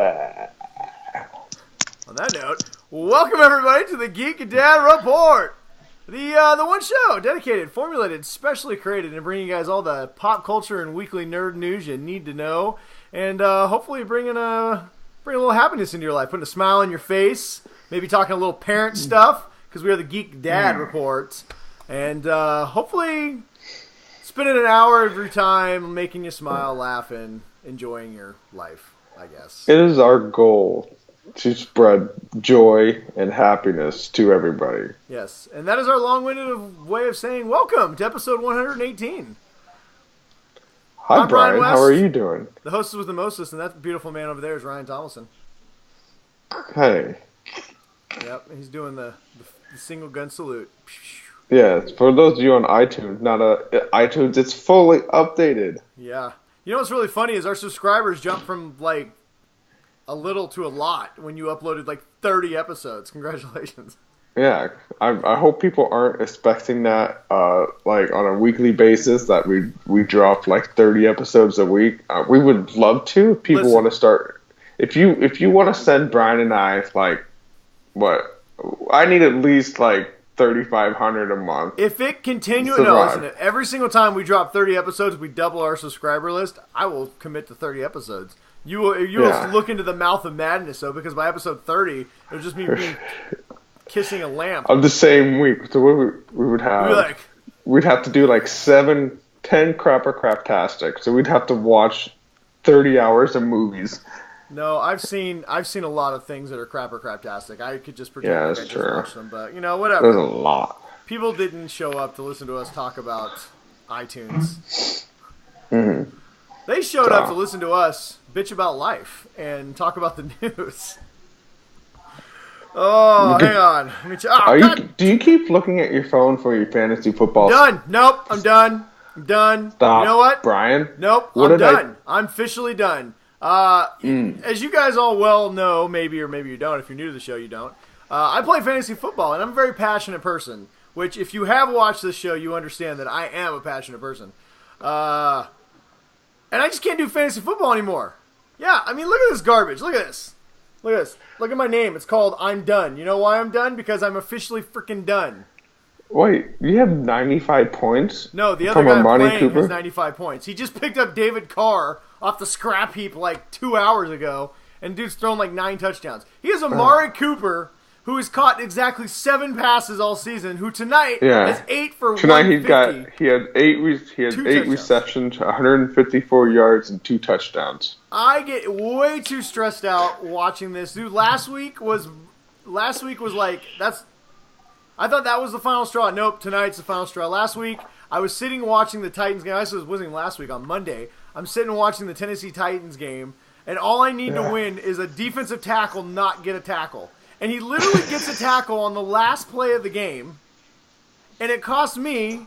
On that note, welcome everybody to the Geek Dad Report. The one show dedicated, formulated, specially created, and bringing you guys all the pop culture and weekly nerd news you need to know, and hopefully bringing a little happiness into your life, putting a smile on your face, maybe talking a little parent stuff, because we are the Geek Dad Report, and hopefully spending an hour of your time making you smile, laughing, enjoying your life, I guess. It is our goal to spread joy and happiness to everybody. Yes, and that is our long-winded way of saying welcome to episode 118. Hi, I'm Brian. West, how are you doing? The hostess with the mostest, and that beautiful man over there is Ryan Tomlinson. Hey. Yep, he's doing the single gun salute. Yes, for those of you on iTunes, iTunes, it's fully updated. Yeah. You know what's really funny is our subscribers jumped from, like, a little to a lot when you uploaded, like, 30 episodes. Congratulations. Yeah, I hope people aren't expecting that, like, on a weekly basis, that we drop, like, 30 episodes a week. We would love to. If people want to start... If you want to send Brian and I, like, what? I need at least, like, 3,500 a month. If it continues... No, listen, every single time we drop 30 episodes, we double our subscriber list, I will commit to 30 episodes. You will look into the mouth of madness, though, because by episode 30, it'll just be me kissing a lamp. Of the same week. So we would have... We'd have to do, like, 10 Crapper Craptastic. So we'd have to watch 30 hours of movies. No, I've seen a lot of things that are Crapper Craptastic. I could just pretend like I just watched them, but, you know, whatever. There's a lot. People didn't show up to listen to us talk about iTunes. Mm-hmm. They showed up to listen to us bitch about life and talk about the news. Oh, hang on. Do you keep looking at your phone for your fantasy football? Done. Nope, I'm done. Stop. You know what? Brian? Nope, I'm done. I'm officially done. As you guys all well know, maybe or maybe you don't. If you're new to the show, you don't. I play fantasy football, and I'm a very passionate person, which if you have watched this show, you understand that I am a passionate person. And I just can't do fantasy football anymore. Yeah, I mean, look at this garbage. Look at this. Look at this. Look at my name. It's called I'm Done. You know why I'm done? Because I'm officially freaking done. Wait, you have 95 points? No, the other guy playing has 95 points. He just picked up David Carr off the scrap heap like 2 hours ago, and dude's thrown like 9 touchdowns. He has Amari Cooper, who has caught exactly 7 passes all season, who tonight has 8 for 150. Tonight he had 8 receptions, 154 yards, and 2 touchdowns. I get way too stressed out watching this. Dude, last week was like, I thought that was the final straw. Nope, tonight's the final straw. Last week, I was sitting watching the Titans game. I wasn't last week, on Monday. I'm sitting watching the Tennessee Titans game, and all I need to win is a defensive tackle not get a tackle. And he literally gets a tackle on the last play of the game, and it cost me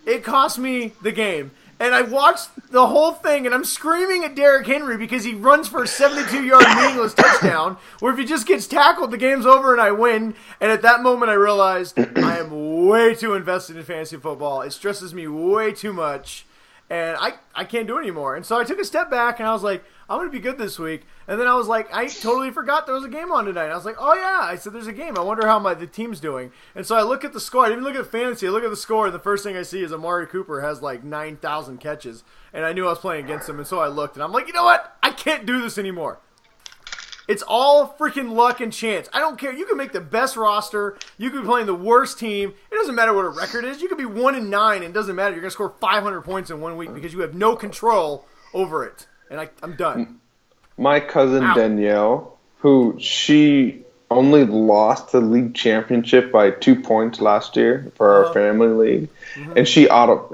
the game. And I watched the whole thing, and I'm screaming at Derrick Henry because he runs for a 72-yard meaningless touchdown, where if he just gets tackled, the game's over and I win. And at that moment, I realized I am way too invested in fantasy football. It stresses me way too much, and I can't do it anymore. And so I took a step back, and I was like, I'm going to be good this week. And then I was like, I totally forgot there was a game on tonight. I was like, oh yeah, I said there's a game. I wonder how the team's doing. And so I look at the score. I didn't even look at fantasy. I look at the score, and the first thing I see is Amari Cooper has like 9,000 catches. And I knew I was playing against him, and so I looked, and I'm like, you know what? I can't do this anymore. It's all freaking luck and chance. I don't care. You can make the best roster. You can be playing the worst team. It doesn't matter what a record is. You could be 1-9, and it doesn't matter. You're going to score 500 points in 1 week because you have no control over it. And I'm done. My cousin Danielle, who she only lost the league championship by 2 points last year for our family league, and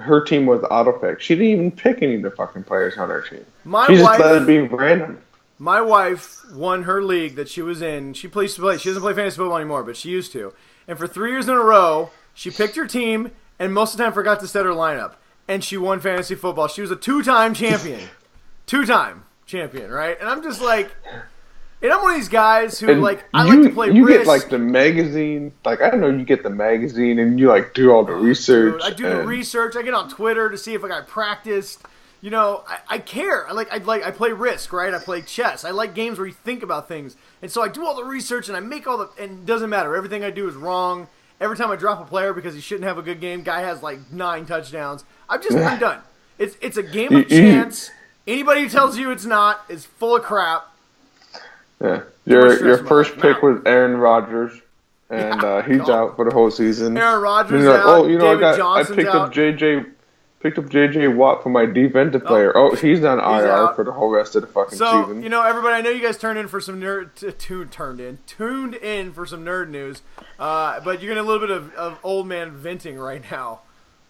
her team was auto-picked. She didn't even pick any of the fucking players on her team. She just let it be random. My wife won her league that she was in. She plays. She doesn't play fantasy football anymore, but she used to. And for 3 years in a row, she picked her team and most of the time forgot to set her lineup. And she won fantasy football. She was a 2-time champion. 2-time champion, right? And I'm just like, and I'm one of these guys who, like, I like to play You Risk. get, like, the magazine. Like, I don't know, you get the magazine and you, like, do all the research. Dude, I do the research. I get on Twitter to see if a guy practiced. I care. I play Risk, right? I play chess. I like games where you think about things. And so I do all the research and I make and it doesn't matter. Everything I do is wrong. Every time I drop a player because he shouldn't have a good game, guy has like 9 touchdowns. I'm done. It's a game of chance. Anybody who tells you it's not is full of crap. Yeah. Your first pick was Aaron Rodgers. And he's out for the whole season. Aaron Rodgers out. I picked up JJ Watt for my defensive player. He's on IR out for the whole rest of the fucking season. Everybody, I know you guys tuned in for some nerd news. But you're getting a little bit of old man venting right now.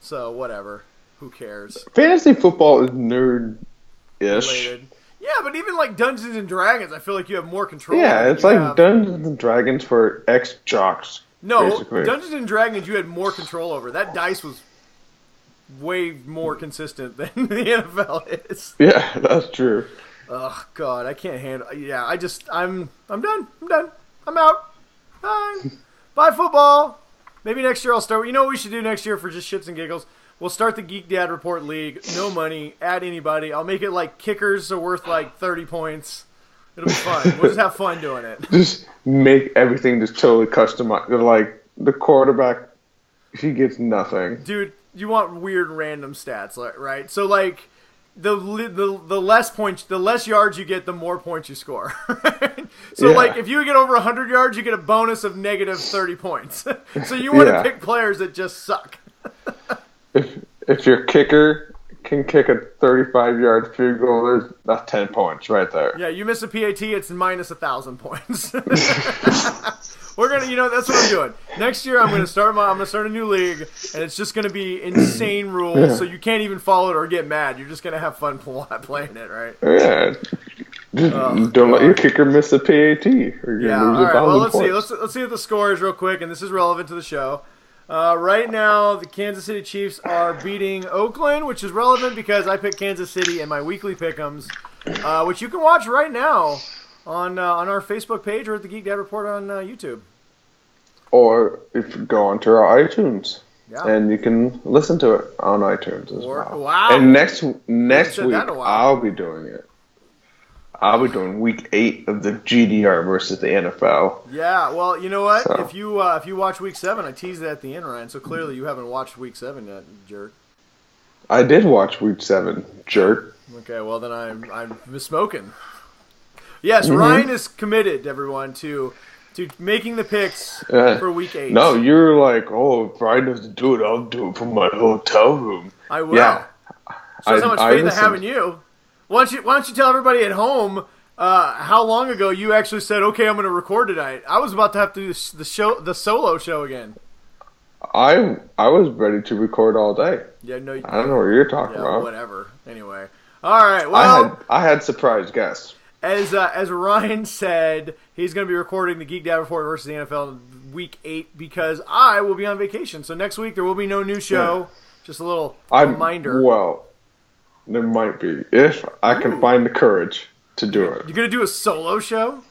So whatever. Who cares? Fantasy football is nerd-ish. Related. Yeah, but even like Dungeons and Dragons, I feel like you have more control. Yeah, it's like Dungeons and Dragons for ex-jocks. No, basically. Dungeons and Dragons you had more control over. That dice was way more consistent than the NFL is. Yeah, that's true. Oh God, I can't handle. Yeah, I'm done. I'm out. Bye football. Maybe next year I'll start. You know what we should do next year for just shits and giggles? We'll start the Geek Dad Report League. No money. Add anybody. I'll make it like kickers are worth like 30 points. It'll be fun. We'll just have fun doing it. Just make everything just totally customized. Like the quarterback, he gets nothing. Dude, you want weird random stats, right? So like the less points, the less yards you get, the more points you score. So like if you get over 100 yards, you get a bonus of negative 30 points. So you want to pick players that just suck. If your kicker can kick a 35-yard field goal, that's 10 points right there. Yeah, you miss a PAT, it's minus 1,000 points. We're gonna, that's what I'm doing. Next year, I'm gonna start a new league, and it's just gonna be insane rules, so you can't even follow it or get mad. You're just gonna have fun playing it, right? Yeah. Don't let your kicker miss a PAT. Or you're gonna lose 1,000 well, let's points. see. Let's see what the score is real quick, and this is relevant to the show. Right now, the Kansas City Chiefs are beating Oakland, which is relevant because I picked Kansas City in my weekly pick'ems, which you can watch right now on our Facebook page or at the Geek Dad Report on YouTube. Or if you go onto our iTunes, and you can listen to it on iTunes as well. Wow! And next week, I'll be doing it. I'll be doing week 8 of the GDR versus the NFL. Yeah, well, you know what? So. If you watch week 7, I teased it at the end, Ryan. So clearly you haven't watched week 7 yet, jerk. I did watch week 7, jerk. Okay, well then I'm misspoken. Yes, Ryan is committed, everyone, to making the picks for week 8. No, you're like, if Ryan doesn't do it, I'll do it from my hotel room. I will. Yeah. Shows how much faith I have in you. Why don't you tell everybody at home how long ago you actually said, okay, I'm going to record tonight? I was about to have to do the solo show again. I was ready to record all day. Yeah, no, I don't know what you're talking about. Whatever. Anyway, all right. Well, I had surprise guests. As Ryan said, he's going to be recording the Geek Dad Report versus the NFL in week 8 because I will be on vacation. So next week there will be no new show. Yeah. Just a little reminder. Well, there might be if I can find the courage to do it. You're going to do a solo show?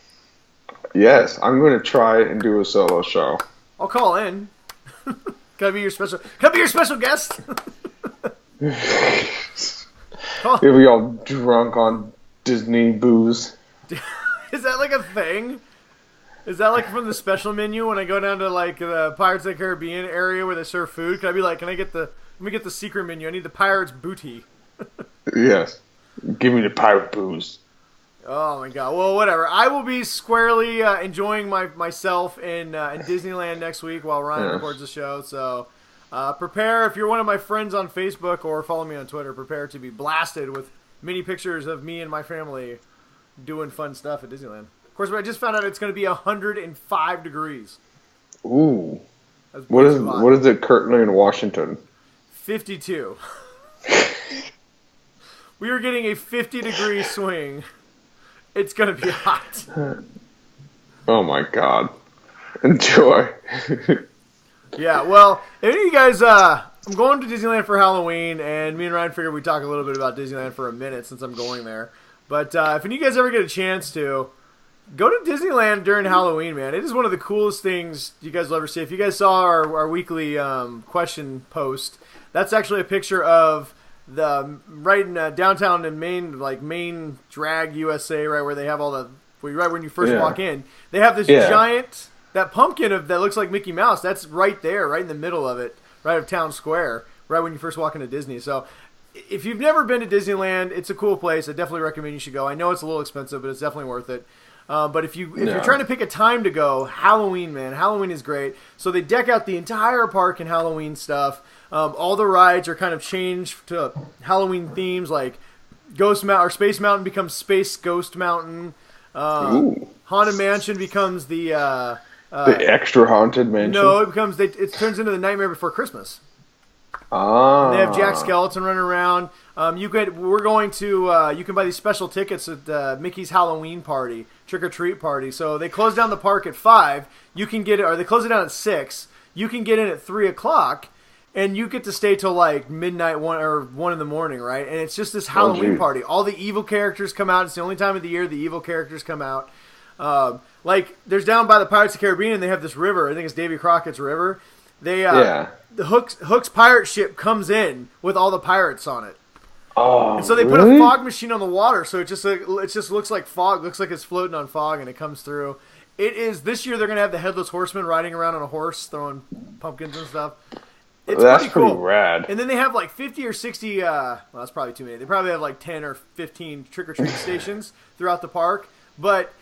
Yes, I'm going to try and do a solo show. I'll call in. Can I be your special guest? You'll be all drunk on Disney booze. Is that like a thing? Is that like from the special menu when I go down to like the Pirates of the Caribbean area where they serve food? Can I be like, let me get the secret menu. I need the Pirates booty. Yes. Give me the pirate booze. Oh my god. Well, whatever. I will be squarely enjoying myself in Disneyland next week while Ryan records the show. So prepare, if you're one of my friends on Facebook or follow me on Twitter, prepare to be blasted with many pictures of me and my family doing fun stuff at Disneyland. Of course, I just found out it's going to be 105 degrees. Ooh. What is it currently in Washington? 52. We are getting a 50-degree swing. It's going to be hot. Oh, my God. Enjoy. Yeah, well, if any of you guys, I'm going to Disneyland for Halloween, and me and Ryan figured we'd talk a little bit about Disneyland for a minute since I'm going there. But if any of you guys ever get a chance to, go to Disneyland during Halloween, man. It is one of the coolest things you guys will ever see. If you guys saw our weekly question post, that's actually a picture of right in downtown in Main Drag USA, right where they have all the right when you first walk in, they have this giant that pumpkin that looks like Mickey Mouse. That's right there, right in the middle of it, right of Town Square, right when you first walk into Disney. So if you've never been to Disneyland, it's a cool place. I definitely recommend you should go. I know it's a little expensive, but it's definitely worth it. But if you're trying to pick a time to go, Halloween, man, Halloween is great. So they deck out the entire park in Halloween stuff. All the rides are kind of changed to Halloween themes, like Ghost Mountain or Space Mountain becomes Space Ghost Mountain. Haunted Mansion becomes the extra haunted mansion. No, it turns into the Nightmare Before Christmas. Ah. And they have Jack Skeleton running around. You can buy these special tickets at Mickey's Halloween party, trick or treat party. So they close down the park at 5. You can get it, or they close it down at 6. You can get in at 3:00, and you get to stay till like midnight, 1 in the morning, right? And it's just this Halloween party. All the evil characters come out. It's the only time of the year the evil characters come out. There's down by the Pirates of the Caribbean, they have this river. I think it's Davy Crockett's River. The Hook's pirate ship comes in with all the pirates on it. Oh, and so they put a fog machine on the water, so it just looks like fog. Looks like it's floating on fog, and it comes through. It is this year. They're gonna have the Headless Horseman riding around on a horse, throwing pumpkins and stuff. That's pretty cool. rad. And then they have like 50 or 60. Well, that's probably too many. They probably have like 10 or 15 trick or treat stations throughout the park, but.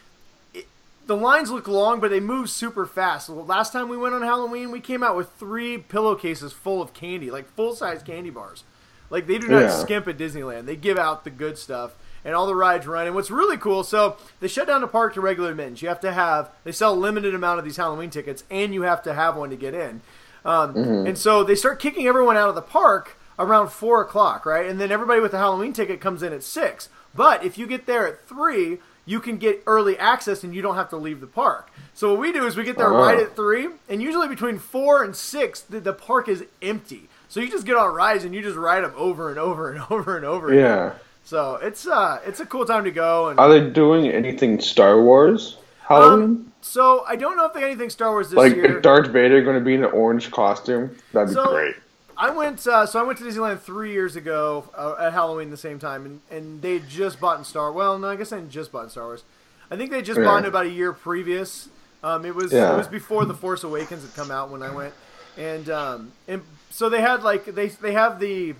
The lines look long, but they move super fast. Last time we went on Halloween, we came out with 3 pillowcases full of candy, like full-size candy bars. Like, they do not skimp at Disneyland. They give out the good stuff, and all the rides run. And what's really cool, so they shut down the park to regular admittance. They sell a limited amount of these Halloween tickets, and you have to have one to get in. And so they start kicking everyone out of the park around 4:00, right? And then everybody with a Halloween ticket comes in at 6. But if you get there at 3... you can get early access and you don't have to leave the park. So what we do is we get there right at 3, and usually between 4 and 6, the park is empty. So you just get on rides and you just ride them over and over and over and over again. So it's a cool time to go. And are they doing anything Star Wars Halloween? So I don't know if they got anything Star Wars this year. Like Darth Vader going to be in an orange costume? That'd be great. I went to Disneyland 3 years ago at Halloween the same time, and they just bought in Star Wars. Well, no, I guess they just bought in Star Wars. I think they just bought it about a year previous. It was before The Force Awakens had come out when I went, and so they had they have the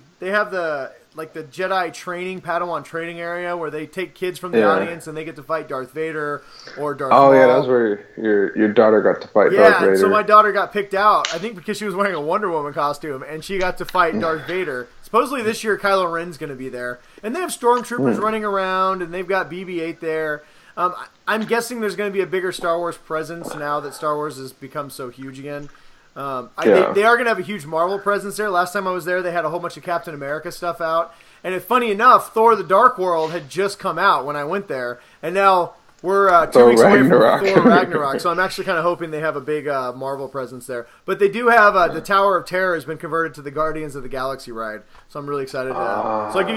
Jedi training Padawan training area where they take kids from the audience and they get to fight Darth Vader or Darth Maul. Yeah, that's where your daughter got to fight Darth Vader. Yeah, so my daughter got picked out, I think because she was wearing a Wonder Woman costume, and she got to fight Darth Vader. Supposedly this year Kylo Ren's going to be there, and they have stormtroopers running around, and they've got BB-8 there. I'm guessing there's going to be a bigger Star Wars presence now that Star Wars has become so huge again. They are going to have a huge Marvel presence there. Last time I was there, they had a whole bunch of Captain America stuff out. And funny enough, Thor: The Dark World had just come out when I went there. And now we're 2 weeks away from Thor Ragnarok. So I'm actually kind of hoping they have a big Marvel presence there. But they do have the Tower of Terror has been converted to the Guardians of the Galaxy ride. So I'm really excited. So I'll give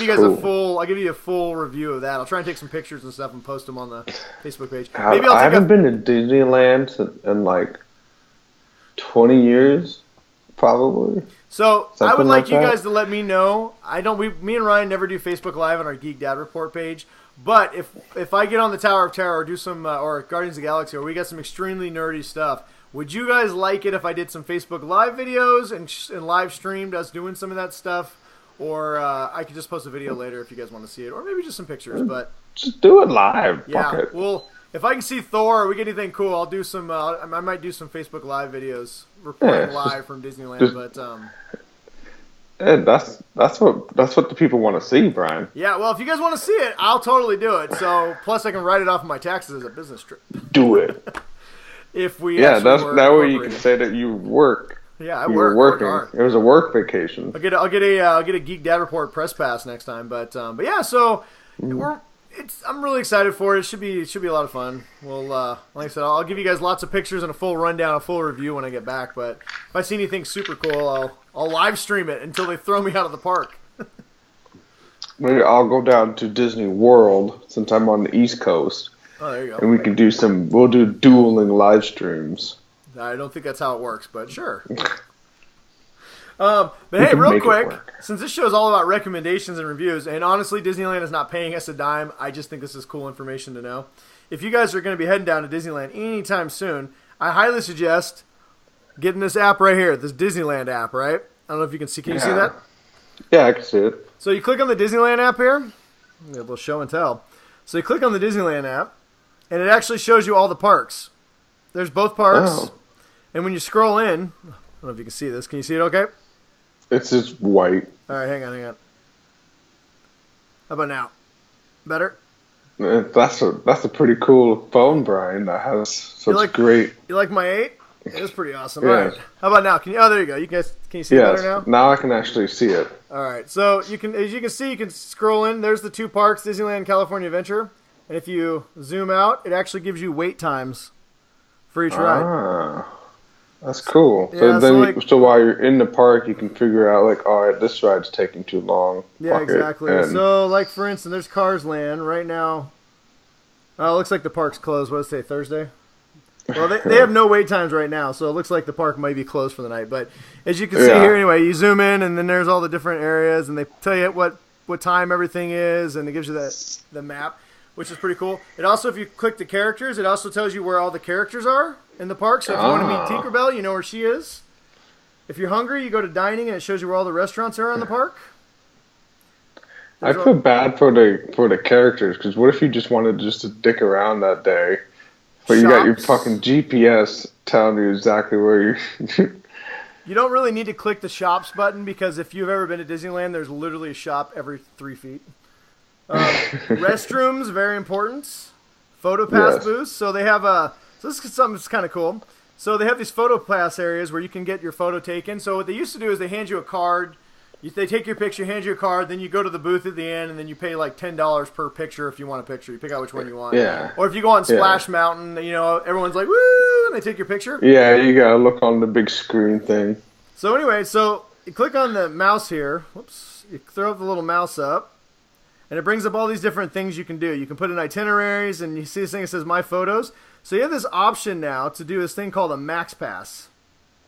you guys a full review of that. I'll try and take some pictures and stuff and post them on the Facebook page. I haven't been to Disneyland in like 20 years, probably. So I would like you guys to let me know. Me and Ryan never do Facebook Live on our Geek Dad Report page. But if I get on the Tower of Terror or do some or Guardians of the Galaxy, or we got some extremely nerdy stuff, would you guys like it if I did some Facebook Live videos and live streamed us doing some of that stuff? Or I could just post a video later if you guys want to see it, or maybe just some pictures. But just do it live. Yeah, fuck it. Well, if I can see Thor or we get anything cool, I'll do some. I might do some Facebook Live videos reporting live from Disneyland. That's what the people want to see, Brian. Yeah, well, if you guys want to see it, I'll totally do it. So plus, I can write it off of my taxes as a business trip. Do it. If we that's that way you can say that you work. Yeah, I you work. Were working. Work it was a work vacation. I'll get a Geek Dad Report press pass next time. But yeah, so I'm really excited for it. It should be a lot of fun. Well, like I said, I'll give you guys lots of pictures and a full rundown, a full review when I get back. But if I see anything super cool, I'll live stream it until they throw me out of the park. Maybe I'll go down to Disney World since I'm on the East Coast. Oh, there you go. And we can we'll do dueling live streams. I don't think that's how it works, but sure. But hey, real quick, since this show is all about recommendations and reviews, and honestly, Disneyland is not paying us a dime. I just think this is cool information to know. If you guys are going to be heading down to Disneyland anytime soon, I highly suggest getting this app right here, this Disneyland app, right? I don't know if you can see. Can you see that? Yeah, I can see it. So you click on the Disneyland app here. A little show and tell. So you click on the Disneyland app, and it actually shows you all the parks. There's both parks. Oh. And when you scroll in, I don't know if you can see this. Can you see it okay? It's just white. All right, hang on. How about now? Better? That's a pretty cool phone, Brian. That has such great... You like my 8? It is pretty awesome. Yeah. All right. How about now? Can you there you go. Can you see it better now? Now I can actually see it. All right. So as you can see, you can scroll in. There's the 2 parks, Disneyland, California Adventure. And if you zoom out, it actually gives you wait times for each ride. That's cool. Yeah, so while you're in the park, you can figure out, like, all right, this ride's taking too long. Yeah, exactly. So, like, for instance, there's Cars Land right now. It looks like the park's closed. What does it say, Thursday? Well, they have no wait times right now, so it looks like the park might be closed for the night. But as you can see here, anyway, you zoom in, and then there's all the different areas, and they tell you what time everything is, and it gives you the map, which is pretty cool. It also, if you click the characters, it also tells you where all the characters are in the park. So if you want to meet Tinkerbell, you know where she is. If you're hungry, you go to dining, and it shows you where all the restaurants are in the park. I feel bad for the characters, because what if you just wanted to dick around that day, but you got your fucking GPS telling you exactly where you're... You don't really need to click the shops button, because if you've ever been to Disneyland, there's literally a shop every 3 feet. Restrooms, very important. Photo pass booths. So they have so this is something that's kind of cool. So they have these photo pass areas where you can get your photo taken. So what they used to do is they hand you a card. They take your picture, hand you a card, then you go to the booth at the end, and then you pay like $10 per picture if you want a picture. You pick out which one you want. Yeah. Or if you go on Splash Mountain, everyone's like, woo, and they take your picture. Yeah, you gotta look on the big screen thing. So anyway, you click on the mouse here. Whoops. You throw the little mouse up, and it brings up all these different things you can do. You can put in itineraries, and you see this thing that says My Photos. So you have this option now to do this thing called a Max Pass,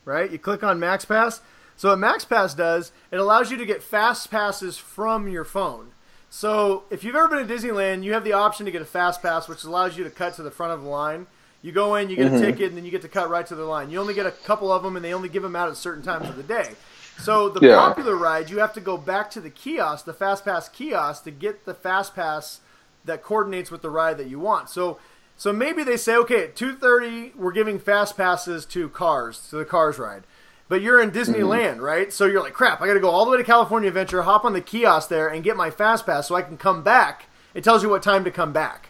right? You click on Max Pass. So what Max Pass does, it allows you to get fast passes from your phone. So if you've ever been to Disneyland, you have the option to get a fast pass, which allows you to cut to the front of the line. You go in, you get a ticket, and then you get to cut right to the line. You only get a couple of them, and they only give them out at certain times of the day. So the popular ride, you have to go back to the kiosk, the Fast Pass kiosk, to get the Fast Pass that coordinates with the ride that you want. So maybe they say, okay, at 2:30, we're giving Fast Passes to the Cars ride. But you're in Disneyland, right? So you're like, crap, I got to go all the way to California Adventure, hop on the kiosk there, and get my Fast Pass so I can come back. It tells you what time to come back.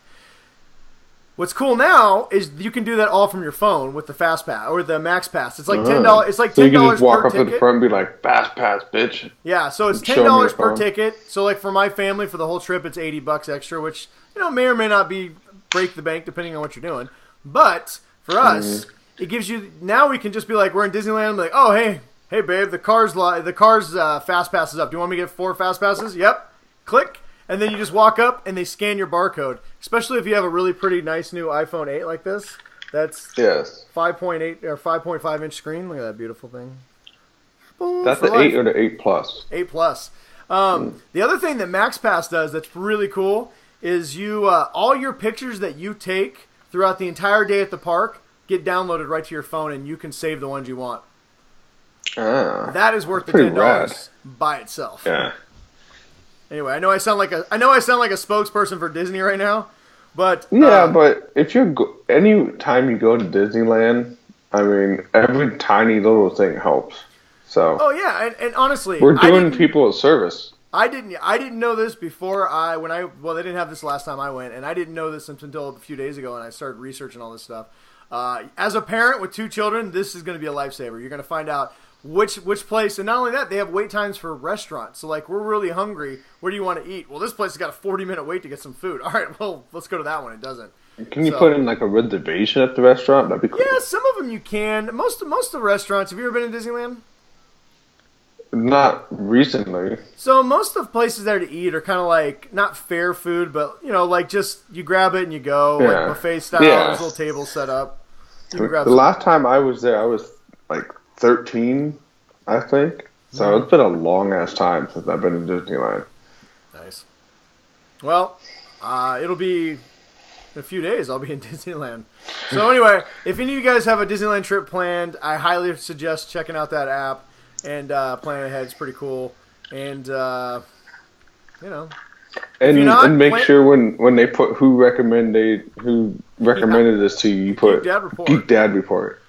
What's cool now is you can do that all from your phone with the Fast Pass or the Max Pass. It's like $10. It's like $10 per ticket. So you can just walk up to the front and be like, Fast Pass, bitch. Yeah, so it's $10 per ticket. So like for my family, for the whole trip, it's $80 extra, which may or may not be break the bank depending on what you're doing. But for us, it gives you, now we can just be like, we're in Disneyland, I'm like, oh, hey babe, the car's Fast Pass is up. Do you want me to get 4 Fast Passes? Yep. Click. And then you just walk up and they scan your barcode. Especially if you have a really pretty nice new iPhone 8 like this. That's 5.8 or 5.5 inch screen. Look at that beautiful thing. That's the 8 or the 8 Plus? 8 Plus. The other thing that Max Pass does that's really cool is all your pictures that you take throughout the entire day at the park get downloaded right to your phone, and you can save the ones you want. That is worth the $10 by itself. Yeah. Anyway, I know I sound like a spokesperson for Disney right now, but but if any time you go to Disneyland, I mean, every tiny little thing helps. So. Oh yeah, and honestly, we're doing people a service. I didn't know this before they didn't have this last time I went, and I didn't know this until a few days ago, and I started researching all this stuff. As a parent with 2 children, this is going to be a lifesaver. You're going to find out which place, and not only that, they have wait times for restaurants. So like, we're really hungry. Where do you want to eat? Well, this place has got a 40-minute wait to get some food. All right, well, let's go to that one. It doesn't. Can you put in like a reservation at the restaurant? That'd be cool. Yeah, some of them you can. Most of the restaurants. Have you ever been to Disneyland? Not recently. So most of the places there to eat are kind of like not fair food, but like just you grab it and you go, like buffet style. Yeah. There's little tables set up. The last time I was there, I was like 13, I think. So it's been a long ass time since I've been in Disneyland. Nice. Well, it'll be a few days. I'll be in Disneyland. So anyway, if any of you guys have a Disneyland trip planned, I highly suggest checking out that app and planning ahead. It's pretty cool. And and make sure when they put who recommended this to you, you put Geek Dad Report.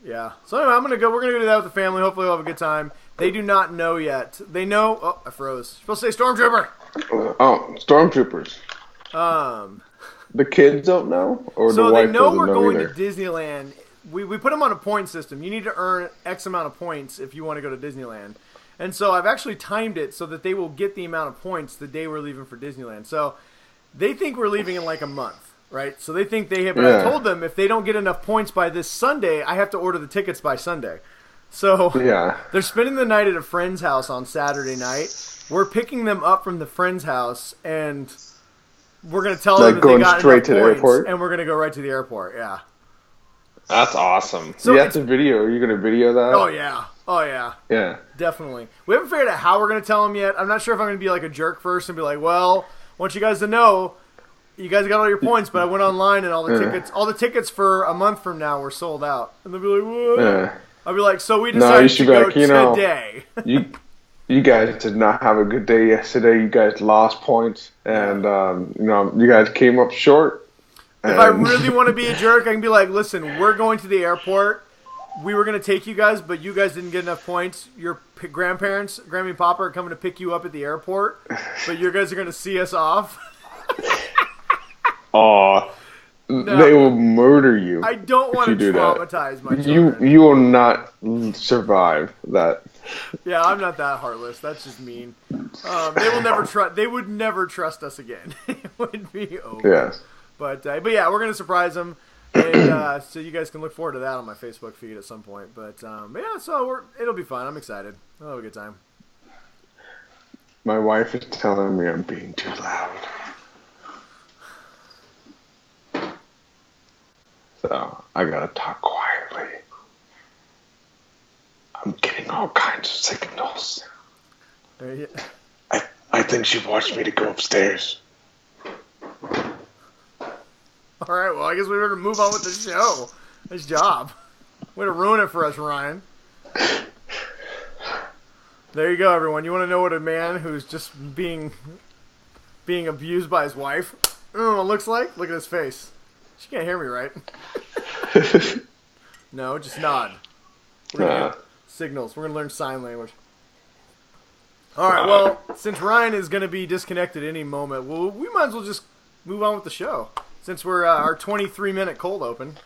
Yeah. So anyway, we're gonna go do that with the family. Hopefully we'll have a good time. They do not know yet. They know. Oh, I froze. Supposed to say Stormtrooper. Oh, Stormtroopers. The kids don't know, or the wife doesn't know. So they know we're going to Disneyland. We put them on a point system. You need to earn X amount of points if you want to go to Disneyland. And so I've actually timed it so that they will get the amount of points the day we're leaving for Disneyland. So they think we're leaving in like a month, right? So they think they have. But I told them if they don't get enough points by this Sunday, I have to order the tickets by Sunday. So they're spending the night at a friend's house on Saturday night. We're picking them up from the friend's house, and we're going to tell them that they got straight to the airport, and we're going to go right to the airport. Yeah, that's awesome. So you have to video. Are you going to video that? Oh yeah, definitely. We haven't figured out how we're going to tell them yet. I'm not sure if I'm going to be like a jerk first and be like, well, I want you guys to know, you guys got all your points, but I went online and all the tickets for a month from now were sold out, and they'll be like, what? Yeah. I'll be like, so we decided to go today. You guys did not have a good day yesterday. You guys lost points, and you guys came up short. If I really want to be a jerk, I can be like, listen, we're going to the airport. We were going to take you guys, but you guys didn't get enough points. Your grandparents, Grammy and Papa, are coming to pick you up at the airport, but you guys are going to see us off. Aw. No, they will murder you. I don't want to traumatize my children. You will not survive that. Yeah, I'm not that heartless. That's just mean. They would never trust us again. It would be over. Yes. But yeah, we're gonna surprise them, and so you guys can look forward to that on my Facebook feed at some point. But yeah, so it'll be fun. I'm excited. I'll have a good time. My wife is telling me I'm being too loud. So I gotta talk quietly. I'm getting all kinds of signals. I think she wants me to go upstairs. All right, well, I guess we better move on with the show. Nice job. Way to ruin it for us, Ryan. There you go, everyone. You want to know what a man who's just being abused by his wife looks like? Look at his face. She can't hear me, right? No, just nod. We're gonna get signals. We're going to learn sign language. All right, well, since Ryan is going to be disconnected any moment, we might as well just move on with the show. Since we're our 23-minute cold open.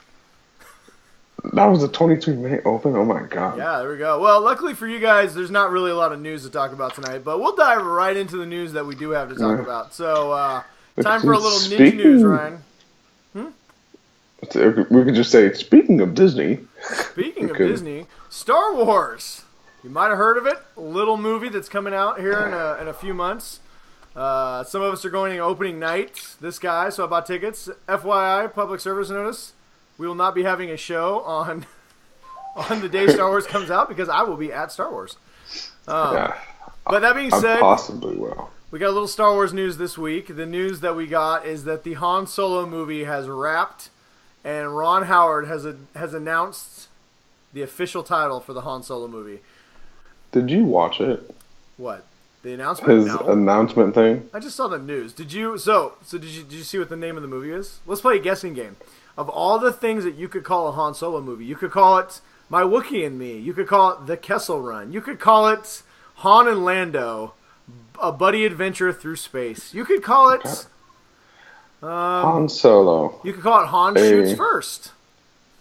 That was a 23-minute open? Oh, my God. Yeah, there we go. Well, luckily for you guys, there's not really a lot of news to talk about tonight, but we'll dive right into the news that we do have to talk about. So, time for a little ninja news, Ryan. We could just say, speaking of Disney. Speaking of Disney, Star Wars. You might have heard of it. A little movie that's coming out here in a few months. Some of us are going to opening night. This guy, so I bought tickets. FYI, public service notice. We will not be having a show on the day Star Wars comes out because I will be at Star Wars. But that being said, possibly will. We got a little Star Wars news this week. The news that we got is that the Han Solo movie has wrapped. And Ron Howard has announced the official title for the Han Solo movie. Did you watch it? What? The announcement? His announcement thing? I just saw the news. Did you? So did you see what the name of the movie is? Let's play a guessing game. Of all the things that you could call a Han Solo movie, you could call it My Wookiee and Me. You could call it The Kessel Run. You could call it Han and Lando, A Buddy Adventure Through Space. You could call it... Han Solo. You could call it Han Shoots First.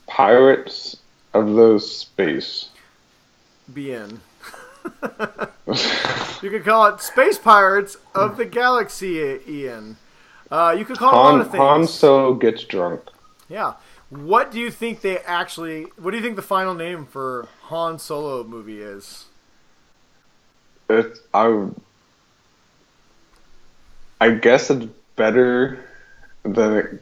Pirates of the Space. BN. You could call it Space Pirates of the Galaxy, Ian. You could call it a lot of things. Han Solo gets drunk. Yeah. What do you think what do you think the final name for Han Solo movie is? I guess it's better than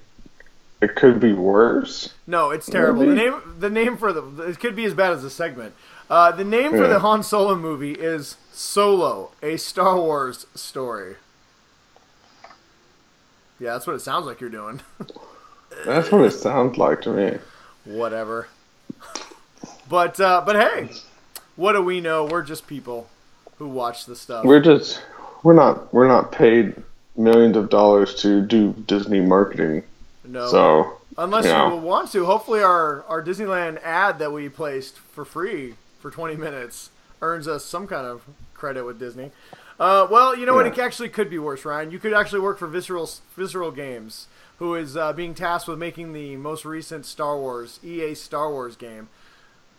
it could be worse. No, it's terrible. Maybe? The name for it could be as bad as the segment. The name for the Han Solo movie is Solo, a Star Wars story. Yeah, that's what it sounds like you're doing. That's what it sounds like to me. Whatever. But hey, what do we know? We're just people who watch the stuff. We're not paid millions of dollars to do Disney marketing. No. So unless you want to, hopefully our Disneyland ad that we placed for free for 20 minutes earns us some kind of credit with Disney. Well, you know what? It actually could be worse, Ryan. You could actually work for Visceral Games, who is being tasked with making the most recent EA Star Wars game.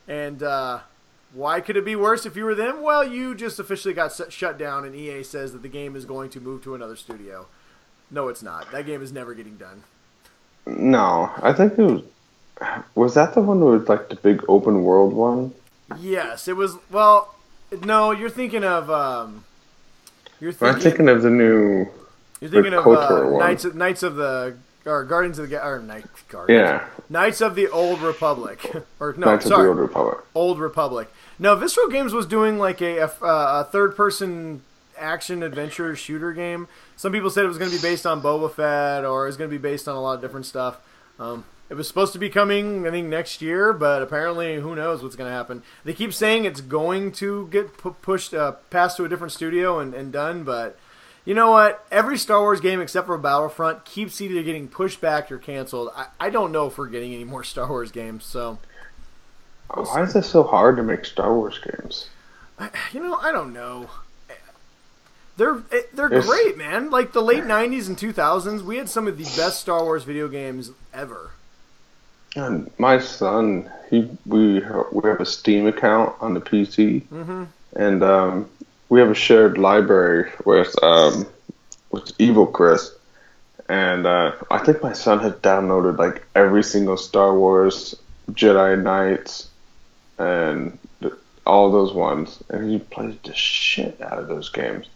And why could it be worse if you were them? Well, you just officially got shut down, and EA says that the game is going to move to another studio. No, it's not. That game is never getting done. No, I think it was... Was that the one that was like the big open world one? Yes, it was... Well, no, you're thinking of... I'm thinking of the new... You're thinking of Knights of the... Or Guardians of the... Or Knights of the Old Republic. Or no, Knights of the Old Republic. Old Republic. No, Visceral Games was doing like a third-person action-adventure shooter game. Some people said it was going to be based on Boba Fett, or it was going to be based on a lot of different stuff. It was supposed to be coming, I think, next year, but apparently, who knows what's going to happen. They keep saying it's going to get pushed, passed to a different studio and done, but you know what? Every Star Wars game except for Battlefront keeps either getting pushed back or canceled. I don't know if we're getting any more Star Wars games, so... Why is it so hard to make Star Wars games? I don't know. They're great, man. Like the late 90s and 2000s, we had some of the best Star Wars video games ever. And my son, we have a Steam account on the PC, and we have a shared library with Evil Chris, and I think my son has downloaded like every single Star Wars, Jedi Knights, and all those ones, and he plays the shit out of those games.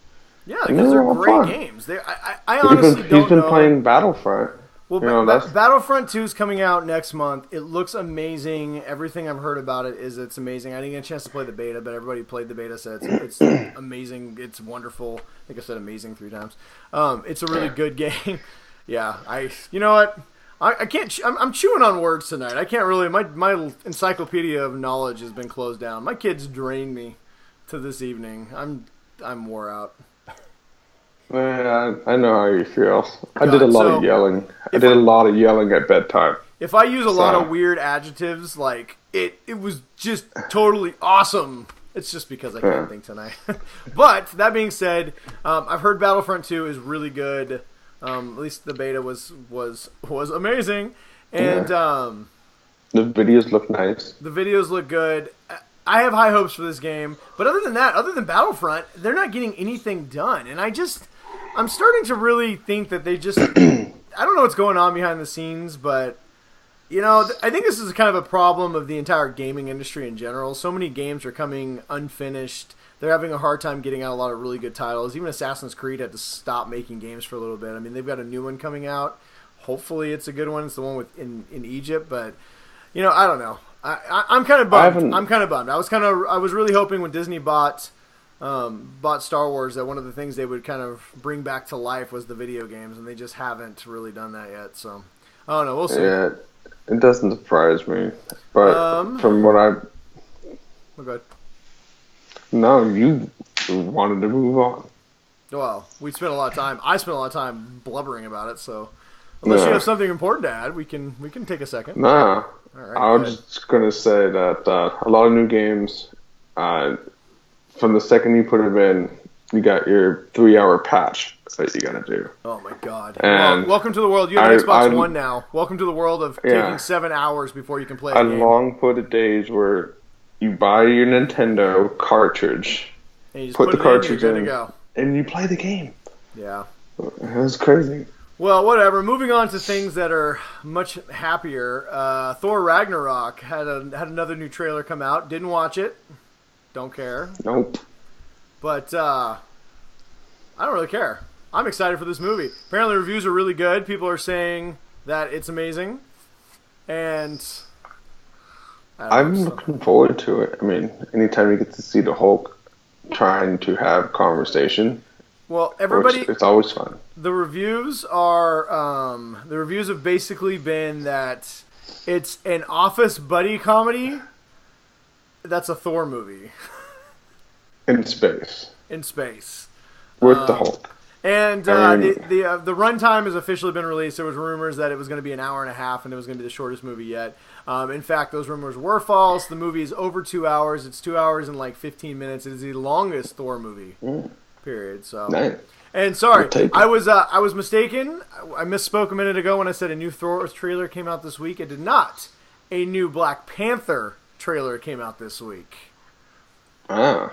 Yeah, because they're great games. I honestly don't know. He's been playing Battlefront. Well, Battlefront 2 is coming out next month. It looks amazing. Everything I've heard about it is it's amazing. I didn't get a chance to play the beta, but everybody played the beta, so it's amazing. It's wonderful. I think I said amazing 3 times. It's a really good game. Yeah, you know what? I can't. I'm chewing on words tonight. I can't really. My encyclopedia of knowledge has been closed down. My kids drained me to this evening. I'm wore out. I know how you feel. I did a lot of yelling. I did a lot of yelling at bedtime. If I use a lot of weird adjectives, like it was just totally awesome. It's just because I can't think tonight. But that being said, I've heard Battlefront 2 is really good. At least the beta was amazing, and the videos look nice. The videos look good. I have high hopes for this game, but other than Battlefront, they're not getting anything done, and I'm starting to really think that they just I don't know what's going on behind the scenes, but I think this is kind of a problem of the entire gaming industry in general. So many games are coming unfinished. They're having a hard time getting out a lot of really good titles. Even Assassin's Creed had to stop making games for a little bit. I mean, they've got a new one coming out. Hopefully it's a good one. It's the one in Egypt, but I don't know. I'm kind of bummed. I'm kind of bummed. I was really hoping when Disney bought Star Wars that one of the things they would kind of bring back to life was the video games, and they just haven't really done that yet. So I don't know. We'll see. Yeah, it doesn't surprise me, but from what I... Oh, good. No, you wanted to move on. Well, we spent a lot of time. I spent a lot of time blubbering about it. So, unless you have something important to add, we can take a second. Nah, right, I was just gonna say that a lot of new games. From the second you put them in, you got your 3-hour patch that you gotta do. Oh my god! And welcome to the world. You have an Xbox One now. Welcome to the world of taking 7 hours before you can play a game. I long for the days where you buy your Nintendo cartridge, and you just put the cartridge in, go. And you play the game. Yeah. It was crazy. Well, whatever. Moving on to things that are much happier. Thor Ragnarok had another new trailer come out. Didn't watch it. Don't care. Nope. But I don't really care. I'm excited for this movie. Apparently reviews are really good. People are saying that it's amazing. And I don't know, I'm so. looking forward to it. I mean, anytime you get to see the Hulk trying to have conversation, Well, everybody, it's always fun. the reviews have basically been that it's an office buddy comedy that's a Thor movie In space. in space. With the Hulk. And I mean, the runtime has officially been released. There was rumors that it was going to be an hour and a half, and it was going to be the shortest movie yet. In fact, those rumors were false. The movie is over 2 hours. It's 2 hours and like 15 minutes. It is the longest Thor movie. Period. So. nice. And sorry, We'll take it. I was mistaken. I misspoke a minute ago when I said a new Thor trailer came out this week. It did not. A new Black Panther trailer came out this week. Ah.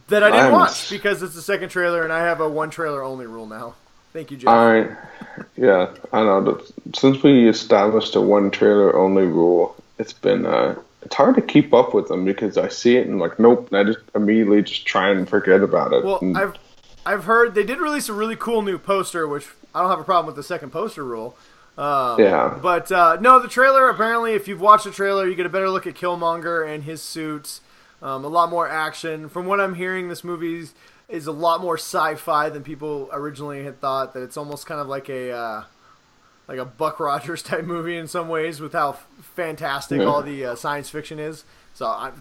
That I didn't Nice. watch because it's the second trailer, and I have a one trailer only rule now. Thank you, Jeff. Yeah, I know. Since we established a one trailer only rule, it's been it's hard to keep up with them because I see it and like, nope, I just immediately just try and forget about it. Well, And I've heard they did release a really cool new poster, which I don't have a problem with the second poster rule. yeah, But no, the trailer, apparently, if you've watched the trailer, you get a better look at Killmonger and his suits. A lot more action. From what I'm hearing, this movie is a lot more sci-fi than people originally had thought. That it's almost kind of like a Buck Rogers type movie in some ways, with how fantastic all the science fiction is. So,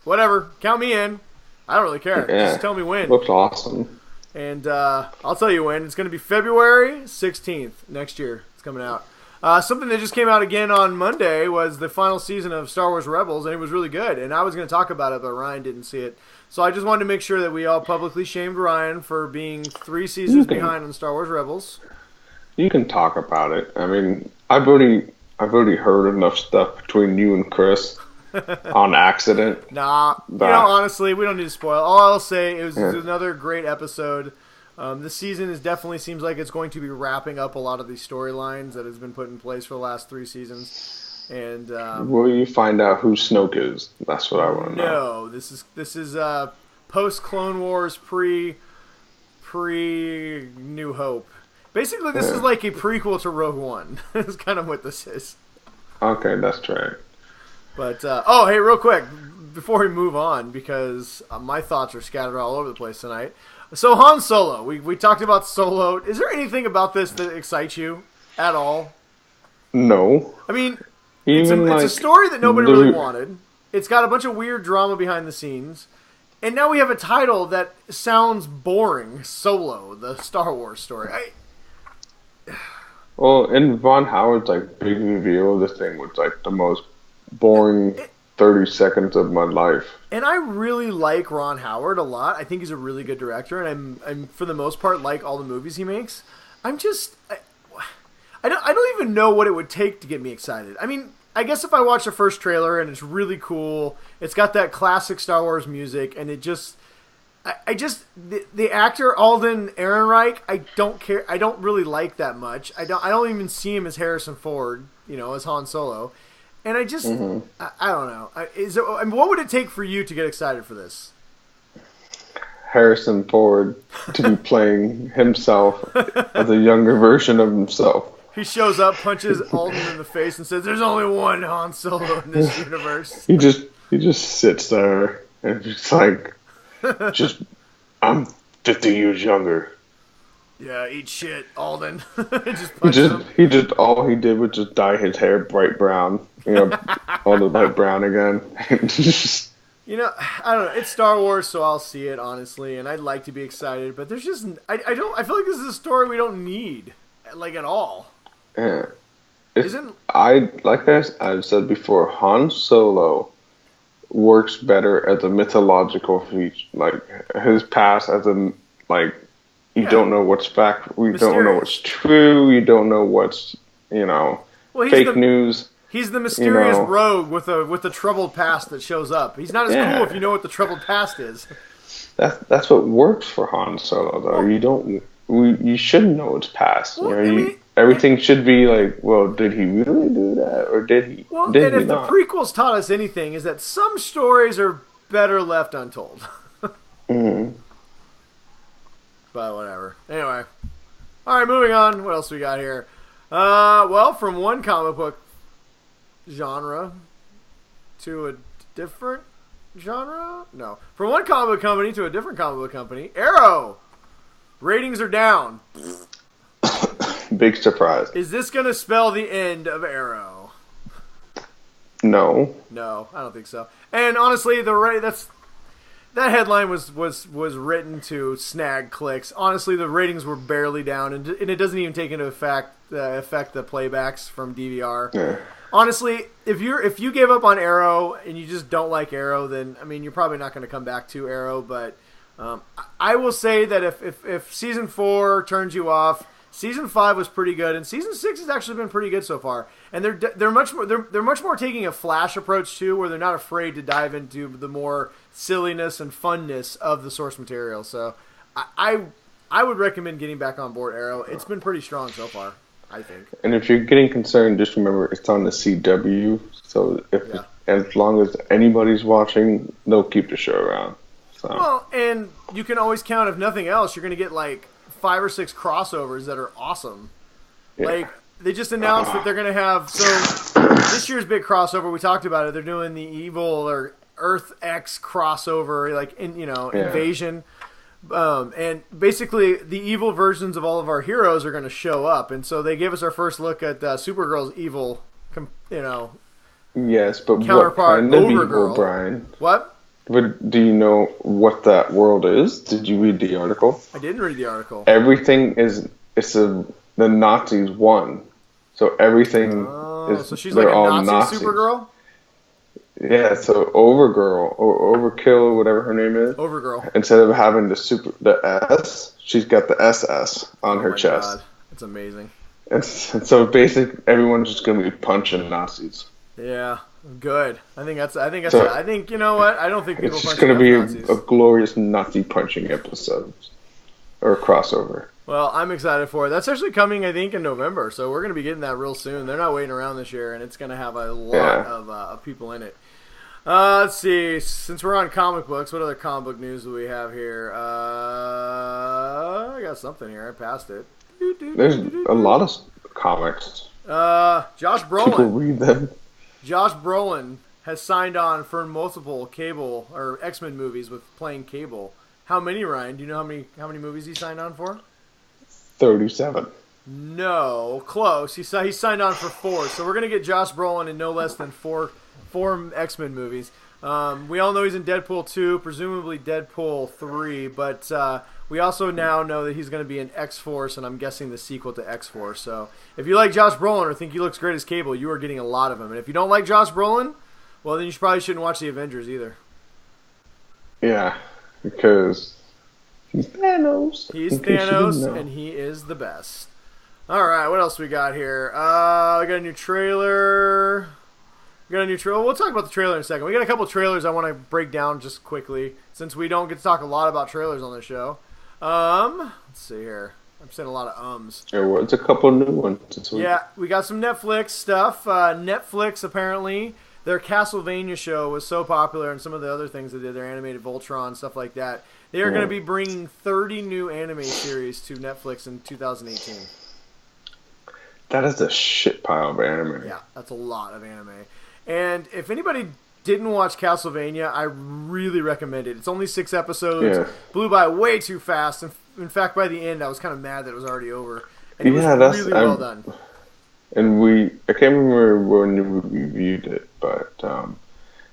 whatever, count me in. I don't really care. yeah. Just tell me when. Looks awesome. And I'll tell you when. It's going to be February 16th next year. It's coming out. Something that just came out again on Monday was the final season of Star Wars Rebels, and it was really good. And I was going to talk about it, but Ryan didn't see it. So I just wanted to make sure that we all publicly shamed Ryan for being 3 seasons behind on Star Wars Rebels. You can talk about it. I mean, I've already heard enough stuff between you and Chris on accident. Nah, honestly, we don't need to spoil. All I'll say is it was another great episode. This season definitely seems like it's going to be wrapping up a lot of these storylines that has been put in place for the last 3 seasons. And Will you find out who Snoke is? That's what I want to know. no, this is post Clone Wars, pre New Hope. Basically, this is like a prequel to Rogue One. That's kind of what this is. Okay, that's right. But hey, real quick before we move on, because my thoughts are scattered all over the place tonight. So Han Solo, we talked about Solo. Is there anything about this that excites you at all? No. I mean, Even it's a story that nobody really wanted. It's got a bunch of weird drama behind the scenes. And now we have a title that sounds boring. Solo, the Star Wars story. Well, in Von Howard's like big reveal, this thing was like the most boring 30 seconds of my life. And I really like Ron Howard a lot. I think he's a really good director, and I'm for the most part like all the movies he makes. I don't even know what it would take to get me excited. I mean, I guess if I watch the first trailer and it's really cool, it's got that classic Star Wars music, and it just, the actor Alden Ehrenreich, I don't care. I don't really like that much. I don't even see him as Harrison Ford, as Han Solo. And I just, I don't know. What would it take for you to get excited for this? Harrison Ford to be playing himself as a younger version of himself. He shows up, punches Alden in the face, and says, "There's only one Han Solo in this universe." He just sits there and just like, I'm 50 years younger. Yeah, eat shit, Alden. Just punches him. All he did was just dye his hair bright brown, all the light brown again. I don't know. It's Star Wars, so I'll see it, honestly, and I'd like to be excited, but there's just, I feel like this is a story we don't need, like, at all. Yeah. Isn't... I've said before, Han Solo works better as a mythological feature, like, his past as a, like, you don't know what's fact. We don't know what's true. You don't know what's fake news. He's the mysterious rogue with a troubled past that shows up. He's not as cool if you know what the troubled past is. That's what works for Han Solo, though. Well, you shouldn't know its past. Well, everything should be like, well, did he really do that, or did he? Well, did and he if not? the prequels taught us anything, is that some stories are better left untold. Mm-hmm. But whatever. Anyway. Alright, moving on. What else we got here? Well, from one comic book genre to a different genre? No. From one comic book company to a different comic book company. Arrow! Ratings are down. Big surprise. Is this going to spell the end of Arrow? No. No, I don't think so. And honestly, that headline was written to snag clicks. Honestly, the ratings were barely down, and it doesn't even take into affect the playbacks from DVR. Yeah. Honestly, if you gave up on Arrow and you just don't like Arrow, then I mean you're probably not going to come back to Arrow. But I will say that if season 4 turns you off, season 5 was pretty good, and season 6 has actually been pretty good so far. And they're much more taking a Flash approach too, where they're not afraid to dive into the more silliness and funness of the source material. So I would recommend getting back on board Arrow. It's been pretty strong so far, I think. And if you're getting concerned, just remember it's on the CW. So as long as anybody's watching, they'll keep the show around. So. Well, and you can always count, if nothing else, you're going to get like 5 or 6 crossovers that are awesome. Yeah. Like, they just announced that they're going to have... So, this year's big crossover, we talked about it, they're doing the Evil or Earth X crossover, like, Invasion. And basically, the evil versions of all of our heroes are going to show up. And so they gave us our first look at Supergirl's evil, yes, but counterpart, what kind of Overgirl. Evil, Brian? What? But do you know what that world is? Did you read the article? I didn't read the article. Everything is the Nazis won, so everything is. So she's like a Nazi Nazis. Supergirl. Yeah, so Overgirl or Overkill, whatever her name is. Overgirl. Instead of having the S, she's got the SS on her chest. God. That's amazing. And so basically, everyone's just gonna be punching Nazis. Yeah. Good. I think you know what? I don't think people it's punch just going to be Nazis. a glorious Nazi punching episode or a crossover. Well, I'm excited for it. That's actually coming, I think, in November, so we're going to be getting that real soon. They're not waiting around this year, and it's going to have a lot of people in it. Let's see. Since we're on comic books, what other comic book news do we have here? I got something here. I passed it. There's a lot of comics. Josh Brolin. People read them. Josh Brolin has signed on for multiple Cable or X-Men movies with playing Cable. How many, Ryan? Do you know how many movies he signed on for? 37. No, close. He signed on for 4. So we're gonna get Josh Brolin in no less than four X-Men movies. We all know he's in Deadpool 2, presumably Deadpool 3, but we also now know that he's going to be in X-Force, and I'm guessing the sequel to X-Force. So if you like Josh Brolin or think he looks great as Cable, you are getting a lot of him. And if you don't like Josh Brolin, well, then you probably shouldn't watch the Avengers either. Yeah, because he's Thanos. He's Thanos, and he is the best. All right, what else we got here? We got a new trailer. We'll talk about the trailer in a second. We got a couple trailers I want to break down just quickly, since we don't get to talk a lot about trailers on the show. Let's see here. I'm saying a lot of ums. There was a couple new ones this week. Yeah, we got some Netflix stuff. Netflix, apparently, their Castlevania show was so popular, and some of the other things they did, their animated Voltron, stuff like that. They are going to be bringing 30 new anime series to Netflix in 2018. That is a shit pile of anime. Yeah, that's a lot of anime. And if anybody didn't watch Castlevania, I really recommend it. It's only 6 episodes. Yeah. Blew by way too fast. In fact, by the end, I was kind of mad that it was already over. And it was really well done. And I can't remember when we reviewed it, but that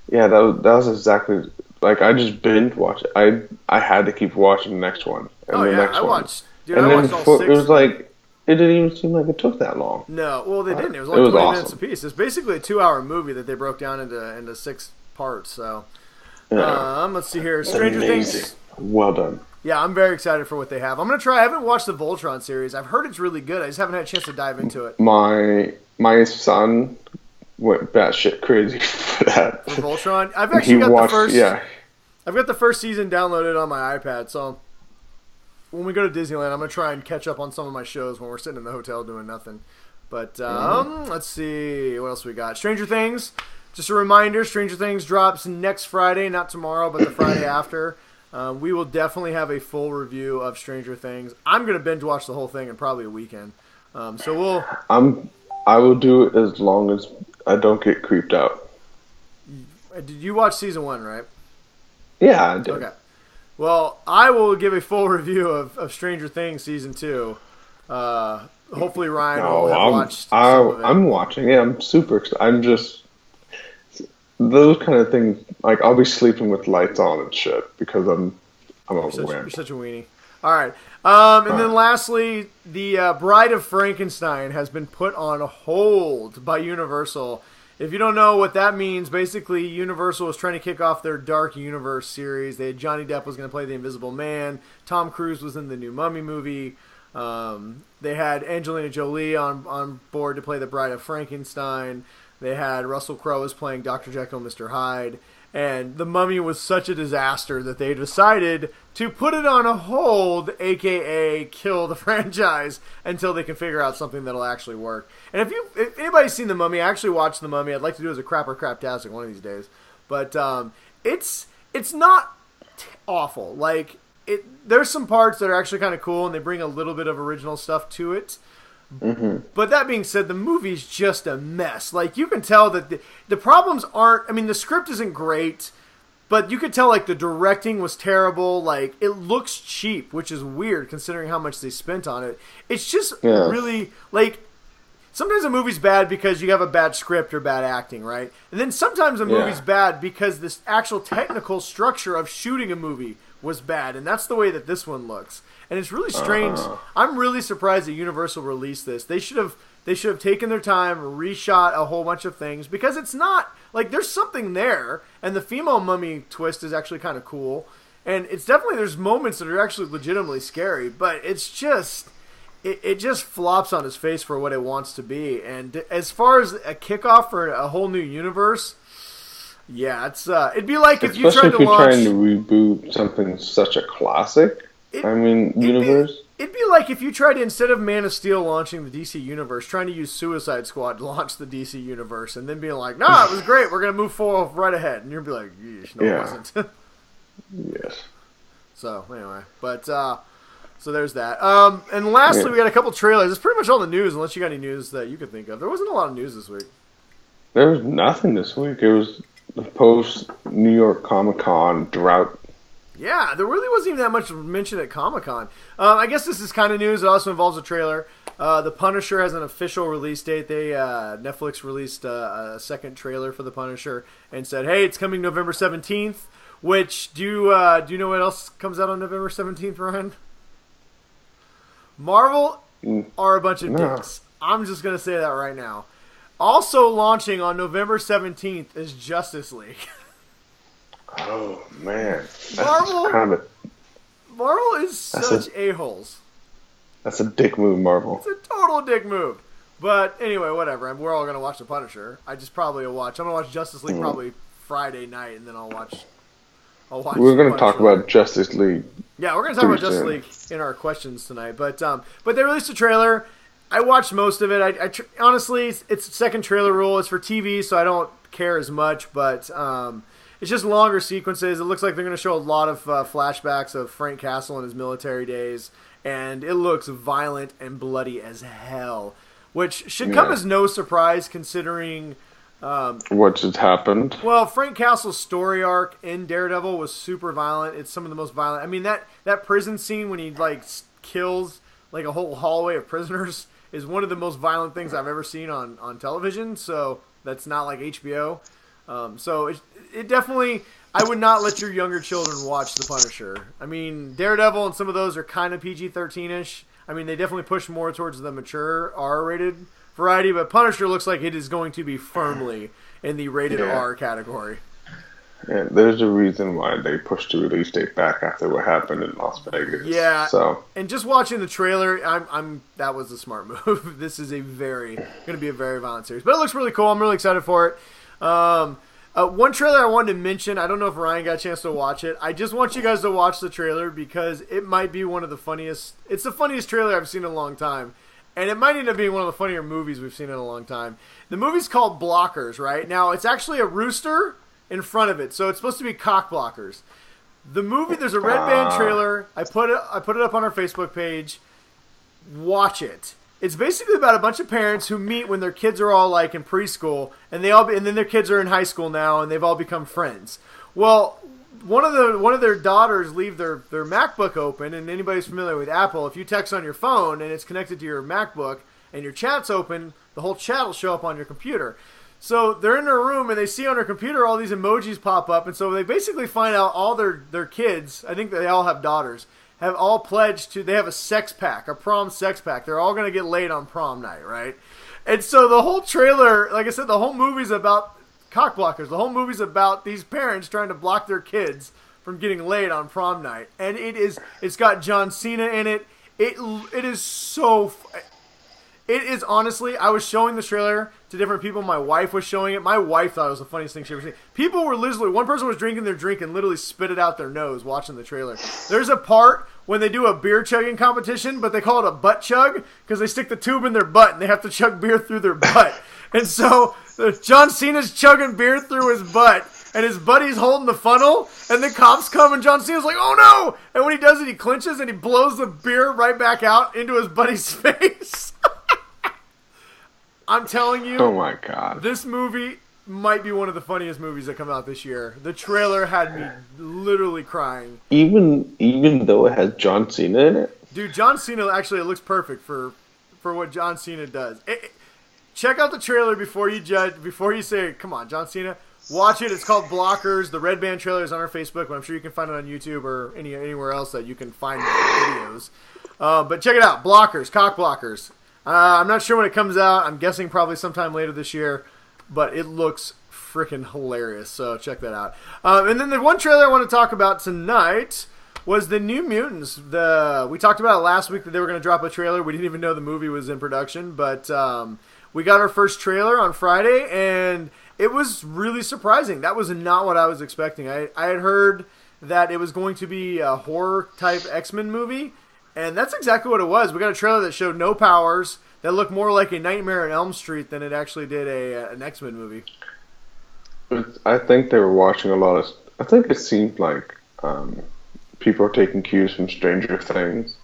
was exactly, like, I just binge watched it. I had to keep watching the next one. And the next I one. watched all 6. It was like, it didn't even seem like it took that long. No, well, they didn't. It was only 20 minutes apiece. It's basically a 2-hour movie that they broke down into 6 parts. So, let's see here. Stranger Things. Well done. Yeah, I'm very excited for what they have. I'm going to try. I haven't watched the Voltron series. I've heard it's really good. I just haven't had a chance to dive into it. My son went batshit crazy for that. For Voltron? I've actually got the first... Yeah. I've got the first season downloaded on my iPad, so... When we go to Disneyland, I'm going to try and catch up on some of my shows when we're sitting in the hotel doing nothing. But, let's see. What else we got? Stranger Things. Just a reminder, Stranger Things drops next Friday. Not tomorrow, but the Friday after. We will definitely have a full review of Stranger Things. I'm going to binge watch the whole thing in probably a weekend. I will do it as long as I don't get creeped out. Did you watch season 1, right? Yeah, I did. Okay. Well, I will give a full review of Stranger Things season 2. Hopefully Ryan will have watched some of it. I'm watching. Yeah, I'm super excited. I'm just those kind of things. Like I'll be sleeping with lights on and shit because I'm a You're such a weenie. All right. And then lastly, the Bride of Frankenstein has been put on hold by Universal. If you don't know what that means, basically Universal was trying to kick off their Dark Universe series. They had Johnny Depp was going to play the Invisible Man. Tom Cruise was in the new Mummy movie. They had Angelina Jolie on board to play the Bride of Frankenstein. They had Russell Crowe was playing Dr. Jekyll and Mr. Hyde. And The Mummy was such a disaster that they decided to put it on a hold, a.k.a. kill the franchise, until they can figure out something that'll actually work. And if anybody's seen The Mummy, I actually watched The Mummy. I'd like to do it as a crap or craptastic one of these days. But it's not awful. Like, there's some parts that are actually kind of cool, and they bring a little bit of original stuff to it. Mm-hmm. But that being said, the movie's just a mess. Like, you can tell that the problems aren't... I mean, the script isn't great, but you could tell, like, the directing was terrible. Like, it looks cheap, which is weird considering how much they spent on it. It's just really... Like, sometimes a movie's bad because you have a bad script or bad acting, right? And then sometimes a movie's bad because this actual technical structure of shooting a movie was bad, and that's the way that this one looks. And it's really strange. I'm really surprised that Universal released this. They should have taken their time, reshot a whole bunch of things, because it's not like there's something there, and the female mummy twist is actually kind of cool, and it's definitely there's moments that are actually legitimately scary, but it's just it just flops on its face for what it wants to be. And as far as a kickoff for a whole new universe, yeah, it's it'd be like if you tried to launch... Especially if you're trying to reboot something such a classic. Universe? It'd be like if you tried to, instead of Man of Steel launching the DC Universe, trying to use Suicide Squad to launch the DC Universe, and then being like, nah, it was great, we're going to move forward right ahead. And you'd be like, yeesh, no, it wasn't. Yes. So, anyway. But, so there's that. And lastly, we got a couple trailers. It's pretty much all the news, unless you got any news that you could think of. There wasn't a lot of news this week. There was nothing this week. It was the post-New York Comic-Con drought. Yeah, there really wasn't even that much mentioned at Comic-Con. I guess this is kind of news. It also involves a trailer. The Punisher has an official release date. Netflix released a second trailer for The Punisher and said, hey, it's coming November 17th, which, do you know what else comes out on November 17th, Ryan? Marvel are a bunch of dicks. I'm just going to say that right now. Also launching on November 17th is Justice League. Oh, man. Marvel is such a-holes. That's a dick move, Marvel. It's a total dick move. But anyway, whatever. We're all going to watch The Punisher. I just probably will watch. I'm going to watch Justice League probably Friday night, and then I'll watch We're going to talk about Justice League. Yeah, we're going to talk about Justice League in our questions tonight. But they released a trailer. I watched most of it. Honestly, it's second trailer rule. It's for TV, so I don't care as much. But it's just longer sequences. It looks like they're going to show a lot of flashbacks of Frank Castle in his military days. And it looks violent and bloody as hell. Which should come as no surprise considering... what just happened? Well, Frank Castle's story arc in Daredevil was super violent. It's some of the most violent... I mean, that prison scene when he kills a whole hallway of prisoners is one of the most violent things I've ever seen on television. So that's not like HBO. So it definitely... I would not let your younger children watch The Punisher. I mean, Daredevil and some of those are kind of PG-13-ish. I mean, they definitely push more towards the mature R-rated variety, but Punisher looks like it is going to be firmly in the rated R category. Yeah, there's a reason why they pushed the release date back after what happened in Las Vegas. Yeah, so and just watching the trailer, that was a smart move. This is going to be a very violent series, but it looks really cool. I'm really excited for it. One trailer I wanted to mention, I don't know if Ryan got a chance to watch it. I just want you guys to watch the trailer because it might be one of the funniest. It's the funniest trailer I've seen in a long time. And it might end up being one of the funnier movies we've seen in a long time. The movie's called Blockers, right? Now, it's actually a rooster in front of it, so it's supposed to be Cock Blockers. The movie, there's a red band trailer. I put it up on our Facebook page. Watch it. It's basically about a bunch of parents who meet when their kids are all like in preschool, and and then their kids are in high school now, and they've all become friends. Well, one of their daughters leave their MacBook open, and anybody's familiar with Apple, if you text on your phone and it's connected to your MacBook and your chat's open, the whole chat will show up on your computer. So they're in their room and they see on their computer all these emojis pop up, and so they basically find out all their kids, I think they all have daughters, have all pledged to, they have a sex pack, a prom sex pack. They're all going to get laid on prom night, right? And so the whole trailer, like I said, the whole movie's about cock blockers. The whole movie's about these parents trying to block their kids from getting laid on prom night. And it's got John Cena in it. It is honestly, I was showing the trailer to different people. My wife was showing it. My wife thought it was the funniest thing she ever seen. People were literally, one person was drinking their drink and literally spit it out their nose watching the trailer. There's a part when they do a beer chugging competition, but they call it a butt chug because they stick the tube in their butt and they have to chug beer through their butt. And so John Cena's chugging beer through his butt, and his buddy's holding the funnel, and the cops come, and John Cena's like, oh no! And when he does it, he clinches, and he blows the beer right back out into his buddy's face. I'm telling you, oh my god, this movie might be one of the funniest movies that come out this year. The trailer had me literally crying. Even though it has John Cena in it? Dude, John Cena, actually, it looks perfect for what John Cena does. Check out the trailer before you judge, before you say, come on, John Cena. Watch it. It's called Blockers. The Red Band trailer is on our Facebook, but I'm sure you can find it on YouTube or anywhere else that you can find videos. But check it out. Blockers, cock blockers. I'm not sure when it comes out. I'm guessing probably sometime later this year, but it looks freaking hilarious. So check that out. And then the one trailer I want to talk about tonight was the New Mutants. We talked about it last week that they were going to drop a trailer. We didn't even know the movie was in production, but we got our first trailer on Friday, and it was really surprising. That was not what I was expecting. I had heard that it was going to be a horror-type X-Men movie, and that's exactly what it was. We got a trailer that showed no powers, that looked more like a Nightmare on Elm Street than it actually did an X-Men movie. I think they were watching a lot of... I think it seemed like people are taking cues from Stranger Things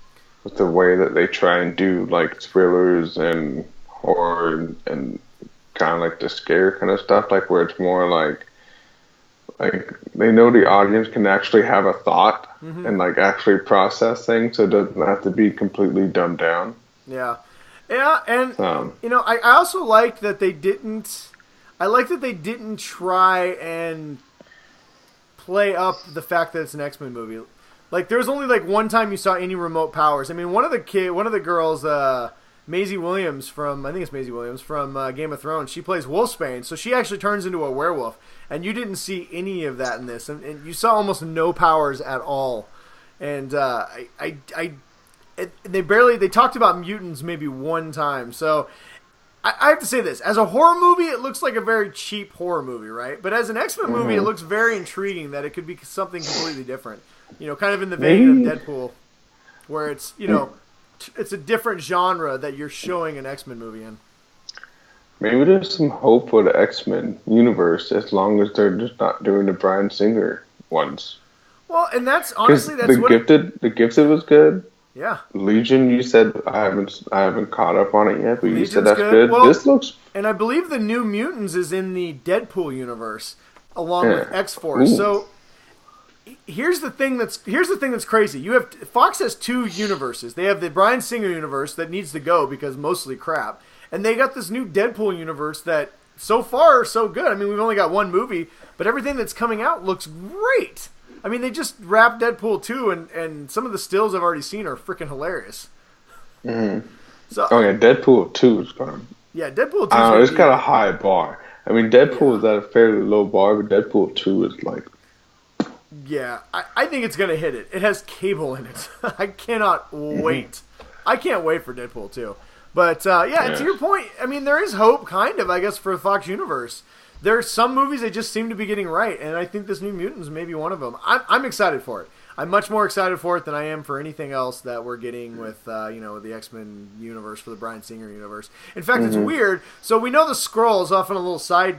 with the way that they try and do like thrillers and horror and kind of like the scare kind of stuff, like where it's more like they know the audience can actually have a thought and like actually process things, so it doesn't have to be completely dumbed down. Yeah, and I also liked that they didn't. I like that they didn't try and play up the fact that it's an X-Men movie. Like there was only like one time you saw any remote powers. I mean, one of the girls. Maisie Williams from Game of Thrones. She plays Wolfsbane, so she actually turns into a werewolf. And you didn't see any of that in this, and you saw almost no powers at all. And they talked about mutants maybe one time. So I have to say this: as a horror movie, it looks like a very cheap horror movie, right? But as an X-Men movie, it looks very intriguing that it could be something completely different. You know, kind of in the vein of Deadpool, where it's it's a different genre that you're showing an X-Men movie in. Maybe there's some hope for the X-Men universe as long as they're just not doing the Bryan Singer ones. Well, and that's honestly the Gifted was good. Yeah. Legion, you said I haven't caught up on it yet, but Legion's you said that's good. Well, this looks, and I believe the New Mutants is in the Deadpool universe along with X-Force. Ooh. So here's the thing that's crazy. Fox has two universes. They have the Bryan Singer universe that needs to go because mostly crap, and they got this new Deadpool universe that so far so good. I mean, we've only got one movie, but everything that's coming out looks great. I mean, they just wrapped Deadpool 2, and some of the stills I've already seen are freaking hilarious. Mm-hmm. So, Deadpool 2 is going. Yeah, Deadpool 2. It's got a high bar. I mean, Deadpool is at a fairly low bar, but Deadpool 2 is like. Yeah, I think it's going to hit it. It has Cable in it. I cannot wait. I can't wait for Deadpool 2. But, to your point, I mean, there is hope, kind of, I guess, for the Fox universe. There are some movies they just seem to be getting right, and I think this New Mutants may be one of them. I'm excited for it. I'm much more excited for it than I am for anything else that we're getting with, the X-Men universe, for the Bryan Singer universe. In fact, it's weird. So we know the Skrulls, off on a little side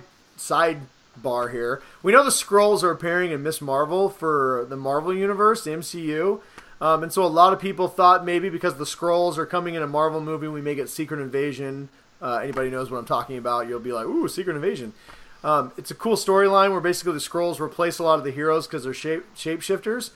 bar here. We know the Skrulls are appearing in Miss Marvel for the Marvel universe, the MCU. And so a lot of people thought maybe because the Skrulls are coming in a Marvel movie, we may get Secret Invasion. Anybody knows what I'm talking about, you'll be like, ooh, Secret Invasion. It's a cool storyline where basically the Skrulls replace a lot of the heroes because they're shapeshifters.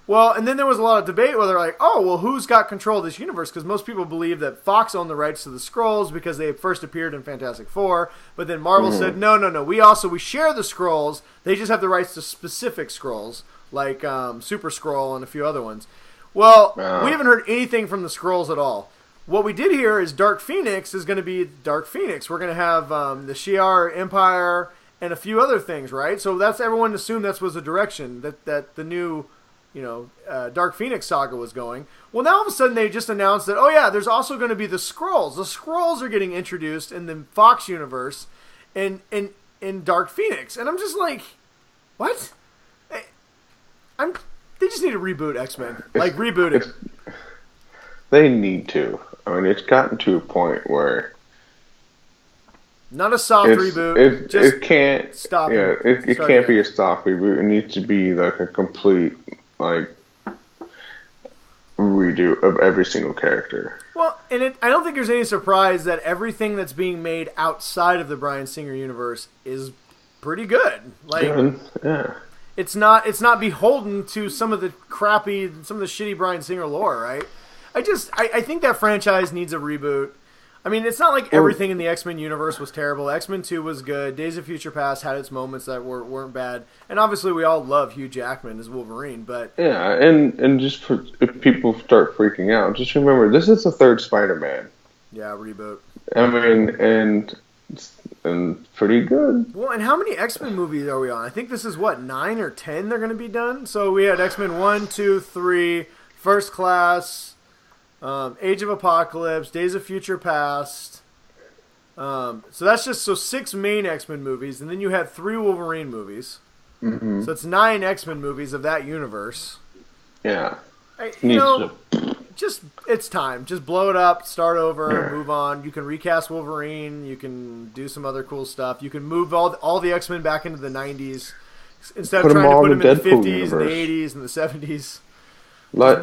Well, and then there was a lot of debate where they're like, oh, well, who's got control of this universe? Because most people believe that Fox owned the rights to the Skrulls because they first appeared in Fantastic Four. But then Marvel said, no. We share the Skrulls. They just have the rights to specific Skrulls, like Super Skrull and a few other ones. Well, we haven't heard anything from the Skrulls at all. What we did hear is Dark Phoenix is going to be Dark Phoenix. We're going to have the Shi'ar Empire and a few other things, right? So that's everyone assumed that was the direction that the new, Dark Phoenix saga was going. Well, now all of a sudden they just announced that, oh yeah, there's also going to be the Skrulls. The Skrulls are getting introduced in the Fox universe in Dark Phoenix, and I'm just like, what? They just need to reboot X-Men. Reboot it. They need to. I mean, it's gotten to a point where not a soft reboot. It can't stop. Yeah, it can't be a soft reboot. It needs to be like a complete redo of every single character. Well, and I don't think there's any surprise that everything that's being made outside of the Bryan Singer universe is pretty good. Yeah. It's not beholden to some of the shitty Bryan Singer lore, right? I think that franchise needs a reboot. I mean, it's not like everything in the X-Men universe was terrible. X-Men 2 was good. Days of Future Past had its moments that weren't bad. And obviously we all love Hugh Jackman as Wolverine, but... Yeah, and just if people start freaking out, just remember, this is the third Spider-Man. Yeah, reboot. I mean, and pretty good. Well, and how many X-Men movies are we on? I think this is, 9 or 10 they're going to be done? So we had X-Men 1, 2, 3, First Class... Age of Apocalypse, Days of Future Past. So that's just 6 main X-Men movies, and then you had 3 Wolverine movies. Mm-hmm. So it's 9 X-Men movies of that universe. Yeah. It's time. Just blow it up, start over, move on. You can recast Wolverine. You can do some other cool stuff. You can move all the X-Men back into the 90s instead of trying to put them in the 50s universe. And the 80s and the 70s. Let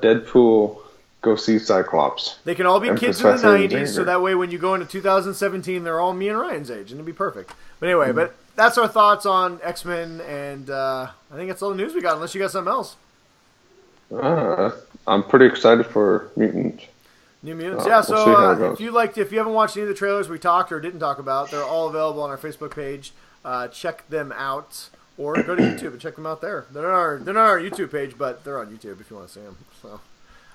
Deadpool go see Cyclops. They can all be kids in the 90s, so that way when you go into 2017, they're all me and Ryan's age, and it'll be perfect. But anyway, but that's our thoughts on X-Men, and I think that's all the news we got, unless you got something else. I'm pretty excited for Mutants. New Mutants, yeah. So if you haven't watched any of the trailers we talked or didn't talk about, they're all available on our Facebook page. Check them out, or go to YouTube and check them out there. They're not our YouTube page, but they're on YouTube if you want to see them. So.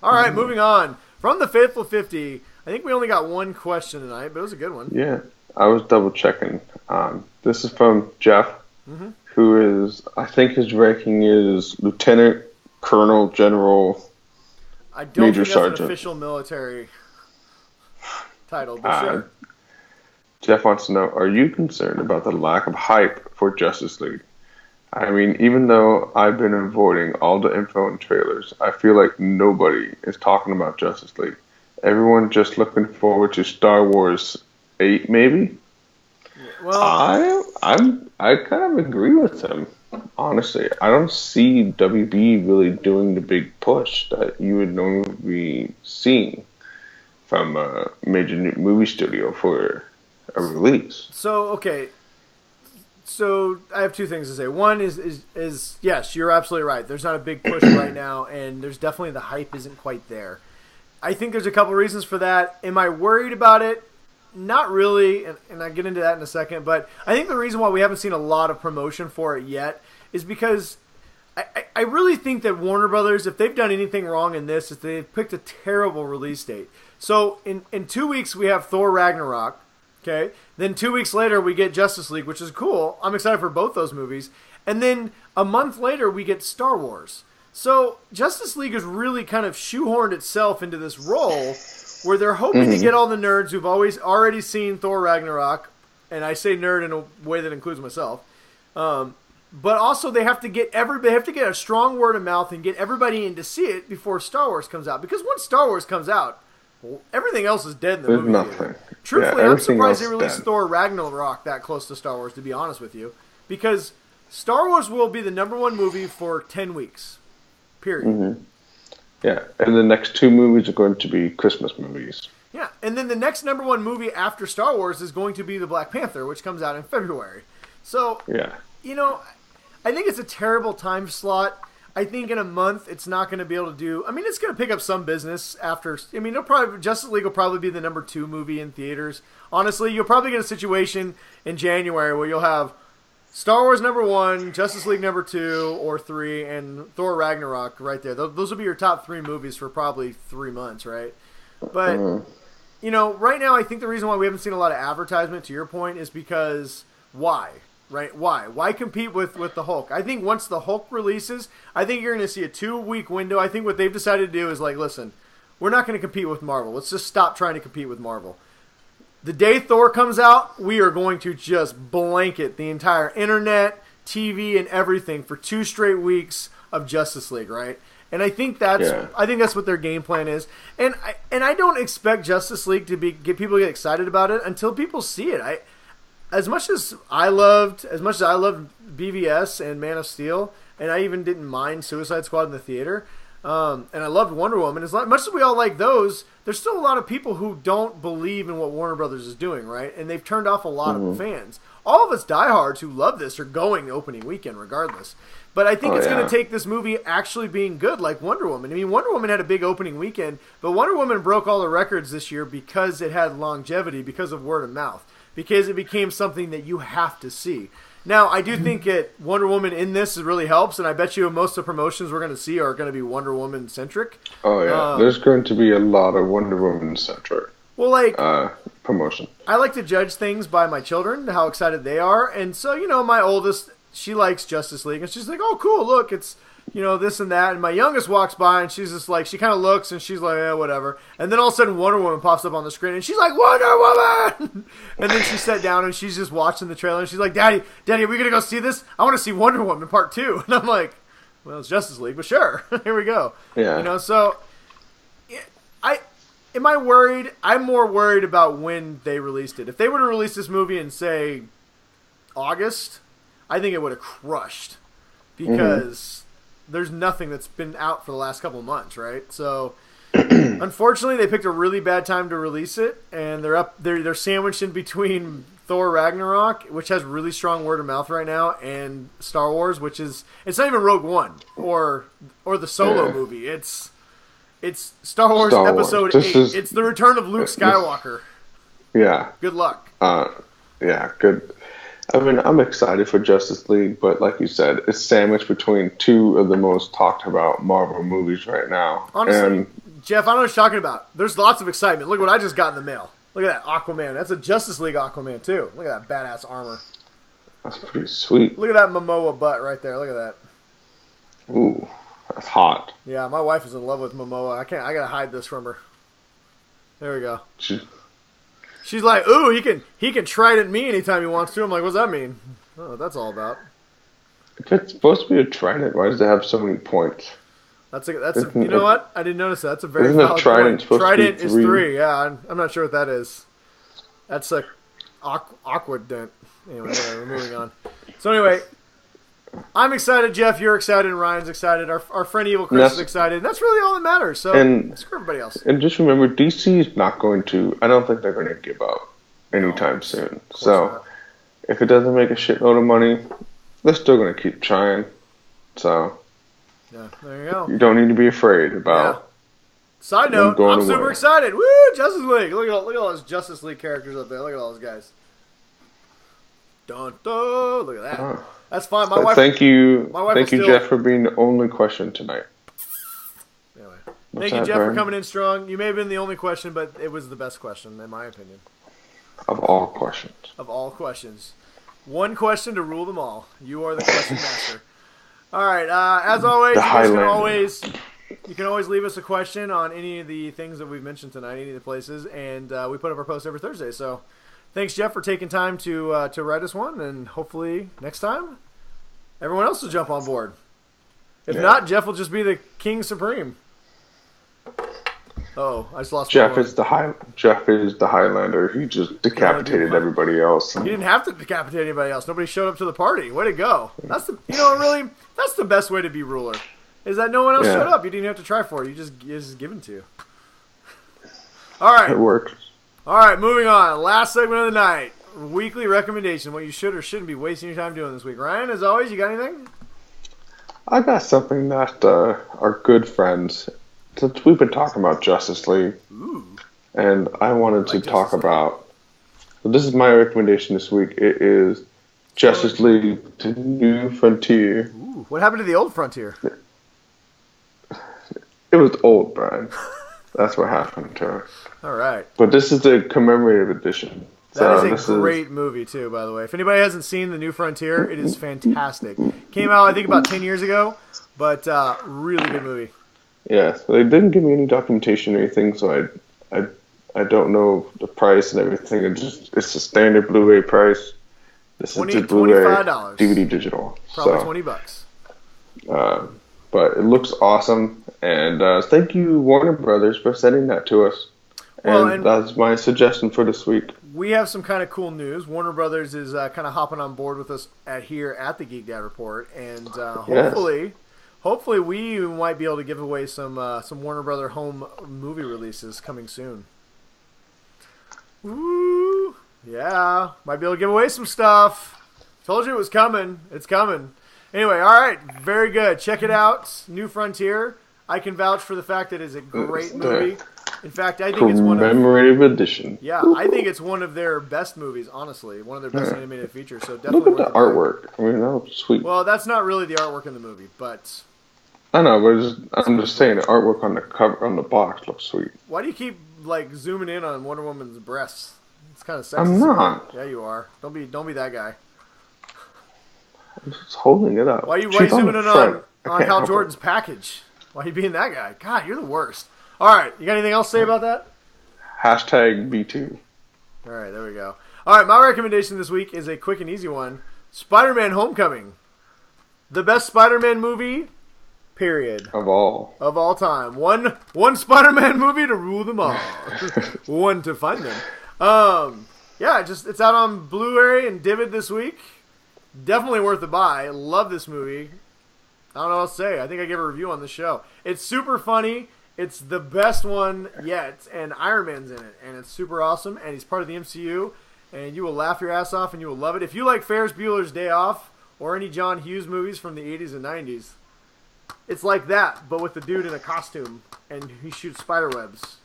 All right, moving on. From the Faithful 50, I think we only got one question tonight, but it was a good one. Yeah, I was double-checking. This is from Jeff, who is, I think his ranking is Lieutenant Colonel General I don't Major think that's Sergeant. An official military title, but sure. Jeff wants to know, are you concerned about the lack of hype for Justice League? I mean, even though I've been avoiding all the info and trailers, I feel like nobody is talking about Justice League. Everyone just looking forward to Star Wars 8, maybe? Well, I kind of agree with him, honestly. I don't see WB really doing the big push that you would normally be seeing from a major movie studio for a release. So, okay. So I have 2 things to say. One is yes, you're absolutely right. There's not a big push right now, and there's definitely the hype isn't quite there. I think there's a couple reasons for that. Am I worried about it? Not really, and I'll get into that in a second. But I think the reason why we haven't seen a lot of promotion for it yet is because I really think that Warner Brothers, if they've done anything wrong in this, is they've picked a terrible release date. So in 2 weeks we have Thor Ragnarok. Okay, then 2 weeks later we get Justice League, which is cool. I'm excited for both those movies. And then a month later we get Star Wars. So Justice League has really kind of shoehorned itself into this role where they're hoping to get all the nerds who've already seen Thor Ragnarok, and I say nerd in a way that includes myself. But also they have to get a strong word of mouth and get everybody in to see it before Star Wars comes out. Because once Star Wars comes out, everything else is dead in the movie. There's nothing. Truthfully, I'm surprised they released Thor Ragnarok that close to Star Wars, to be honest with you. Because Star Wars will be the #1 movie for 10 weeks. Period. Yeah, and the next 2 movies are going to be Christmas movies. Yeah, and then the next number 1 movie after Star Wars is going to be The Black Panther, which comes out in February. So, yeah, I think it's a terrible time slot. I think in a month it's not going to be able to do. I mean, it's going to pick up some business after. I mean, Justice League will probably be the number 2 movie in theaters. Honestly, you'll probably get a situation in January where you'll have Star Wars number 1, Justice League number 2 or 3, and Thor Ragnarok right there. Those will be your top 3 movies for probably 3 months, right? But right now I think the reason why we haven't seen a lot of advertisement, to your point, is because why? Right? Why compete with the Hulk? I think once the Hulk releases, I think you're going to see a 2-week window. I think what they've decided to do is like, listen, we're not going to compete with Marvel. Let's just stop trying to compete with Marvel. The day Thor comes out, we are going to just blanket the entire internet, TV, and everything for 2 straight weeks of Justice League, right? And I think that's what their game plan is. And I don't expect Justice League to get people to get excited about it until people see it. As much as I loved BVS and Man of Steel, and I even didn't mind Suicide Squad in the theater, and I loved Wonder Woman, as much as we all like those, there's still a lot of people who don't believe in what Warner Brothers is doing, right? And they've turned off a lot of fans. All of us diehards who love this are going opening weekend regardless. But I think it's going to take this movie actually being good, like Wonder Woman. I mean, Wonder Woman had a big opening weekend, but Wonder Woman broke all the records this year because it had longevity, because of word of mouth, because it became something that you have to see. Now, I do think that Wonder Woman in this really helps, and I bet you most of the promotions we're going to see are going to be Wonder Woman-centric. Oh, yeah. There's going to be a lot of Wonder Woman-centric promotion. I like to judge things by my children, how excited they are, and so, my oldest, she likes Justice League, and she's like, oh, cool, look, it's, this and that, and my youngest walks by, and she's just like, she kind of looks, and she's like, whatever, and then all of a sudden Wonder Woman pops up on the screen, and she's like, Wonder Woman! And then she sat down, and she's just watching the trailer, and she's like, Daddy, are we going to go see this? I want to see Wonder Woman Part 2. And I'm like, well, it's Justice League, but sure, here we go. Yeah. So, am I worried? I'm more worried about when they released it. If they were to release this movie in, say, August, I think it would have crushed, because there's nothing that's been out for the last couple of months, right? So, unfortunately, they picked a really bad time to release it, and they're sandwiched in between Thor Ragnarok, which has really strong word of mouth right now, and Star Wars, which is, it's not even Rogue One or the Solo movie. It's Star Wars Episode 8. It's the return of Luke Skywalker. Yeah. Good luck. Yeah, good. I mean, I'm excited for Justice League, but like you said, it's sandwiched between 2 of the most talked about Marvel movies right now. Honestly, Jeff, I don't know what you're talking about. There's lots of excitement. Look what I just got in the mail. Look at that Aquaman. That's a Justice League Aquaman, too. Look at that badass armor. That's pretty sweet. Look at that Momoa butt right there. Look at that. Ooh, that's hot. Yeah, my wife is in love with Momoa. I gotta hide this from her. There we go. She's like, ooh, he can trident me anytime he wants to. I'm like, what's that mean? Oh, that's all about. If it's supposed to be a trident, why does it have so many points? You know what? I didn't notice that. That's a very valid point. Trident is 3. Yeah, I'm not sure what that is. That's a aquadent. Anyway, we're moving on. So anyway, I'm excited, Jeff. You're excited. And Ryan's excited. Our friend Evil Chris is excited. And that's really all that matters. So screw everybody else. And just remember, DC is not going to. I don't think they're going to give up anytime soon. So if it doesn't make a shitload of money, they're still going to keep trying. So yeah, there you go. You don't need to be afraid about. Yeah. Side note, I'm super excited. Woo! Justice League. Look at all those Justice League characters up there. Look at all those guys. Dun, dun. Look at that. That's fine. My wife. Thank you, Jeff, for being the only question tonight. Anyway, thank you, Jeff, for coming in strong. You may have been the only question, but it was the best question, in my opinion. Of all questions. Of all questions. One question to rule them all. You are the question master. All right. As always, you can always leave us a question on any of the things that we've mentioned tonight, any of the places, and we put up our post every Thursday. So, thanks, Jeff, for taking time to write us one, and hopefully next time, everyone else will jump on board. If not, Jeff will just be the King Supreme. Oh, I just lost. Jeff is the Highlander. He just decapitated everybody else. He didn't have to decapitate anybody else. Nobody showed up to the party. Way to go! That's the best way to be ruler. is that no one else showed up. You didn't have to try for it. It's just given to you. All right. It works. All right, moving on. Last segment of the night. Weekly recommendation. What you should or shouldn't be wasting your time doing this week. Ryan, as always, you got anything? I got something that our good friends, since we've been talking about Justice League, and I wanted to talk about. So this is my recommendation this week. It is Justice League: The New Frontier. Ooh, what happened to the old Frontier? It was old, Brian. That's what happened to it. All right. But this is the commemorative edition. That is a great movie, too, by the way. If anybody hasn't seen The New Frontier, it is fantastic. Came out, I think, about 10 years ago, but really good movie. Yeah, so they didn't give me any documentation or anything, so I don't know the price and everything. It's a standard Blu-ray price. This is the Blu-ray $25. DVD digital. Probably $20. But it looks awesome, and thank you, Warner Brothers, for sending that to us. And that's my suggestion for this week. We have some kind of cool news. Warner Brothers is kind of hopping on board with us here at the Geek Dad Report, and hopefully we might be able to give away some Warner Brother home movie releases coming soon. Woo! Yeah, might be able to give away some stuff. Told you it was coming. It's coming. Anyway, all right, very good. Check it out, New Frontier. I can vouch for the fact that it's a great movie. In fact, I think it's one of commemorative edition. Yeah, I think it's one of their best movies. Honestly, one of their best animated features. So definitely look at the artwork. I mean, that looks sweet. Well, that's not really the artwork in the movie, but I know, but I'm just saying the artwork on the cover on the box looks sweet. Why do you keep zooming in on Wonder Woman's breasts? It's kind of sexy. I'm not. Yeah, you are. Don't be that guy. I'm just holding it up. Why are you zooming in on Hal Jordan's package? Why are you being that guy? God, you're the worst. All right, you got anything else to say about that? Hashtag B2. All right, there we go. All right, my recommendation this week is a quick and easy one. Spider-Man Homecoming. The best Spider-Man movie, period. Of all time. One Spider-Man movie to rule them all. One to find them. It's out on Blu-ray and Divid this week. Definitely worth a buy. Love this movie. I don't know what else to say. I think I gave a review on the show. It's super funny. It's the best one yet, and Iron Man's in it, and it's super awesome, and he's part of the MCU, and you will laugh your ass off, and you will love it. If you like Ferris Bueller's Day Off or any John Hughes movies from the 80s and 90s, it's like that, but with the dude in a costume, and he shoots spider webs.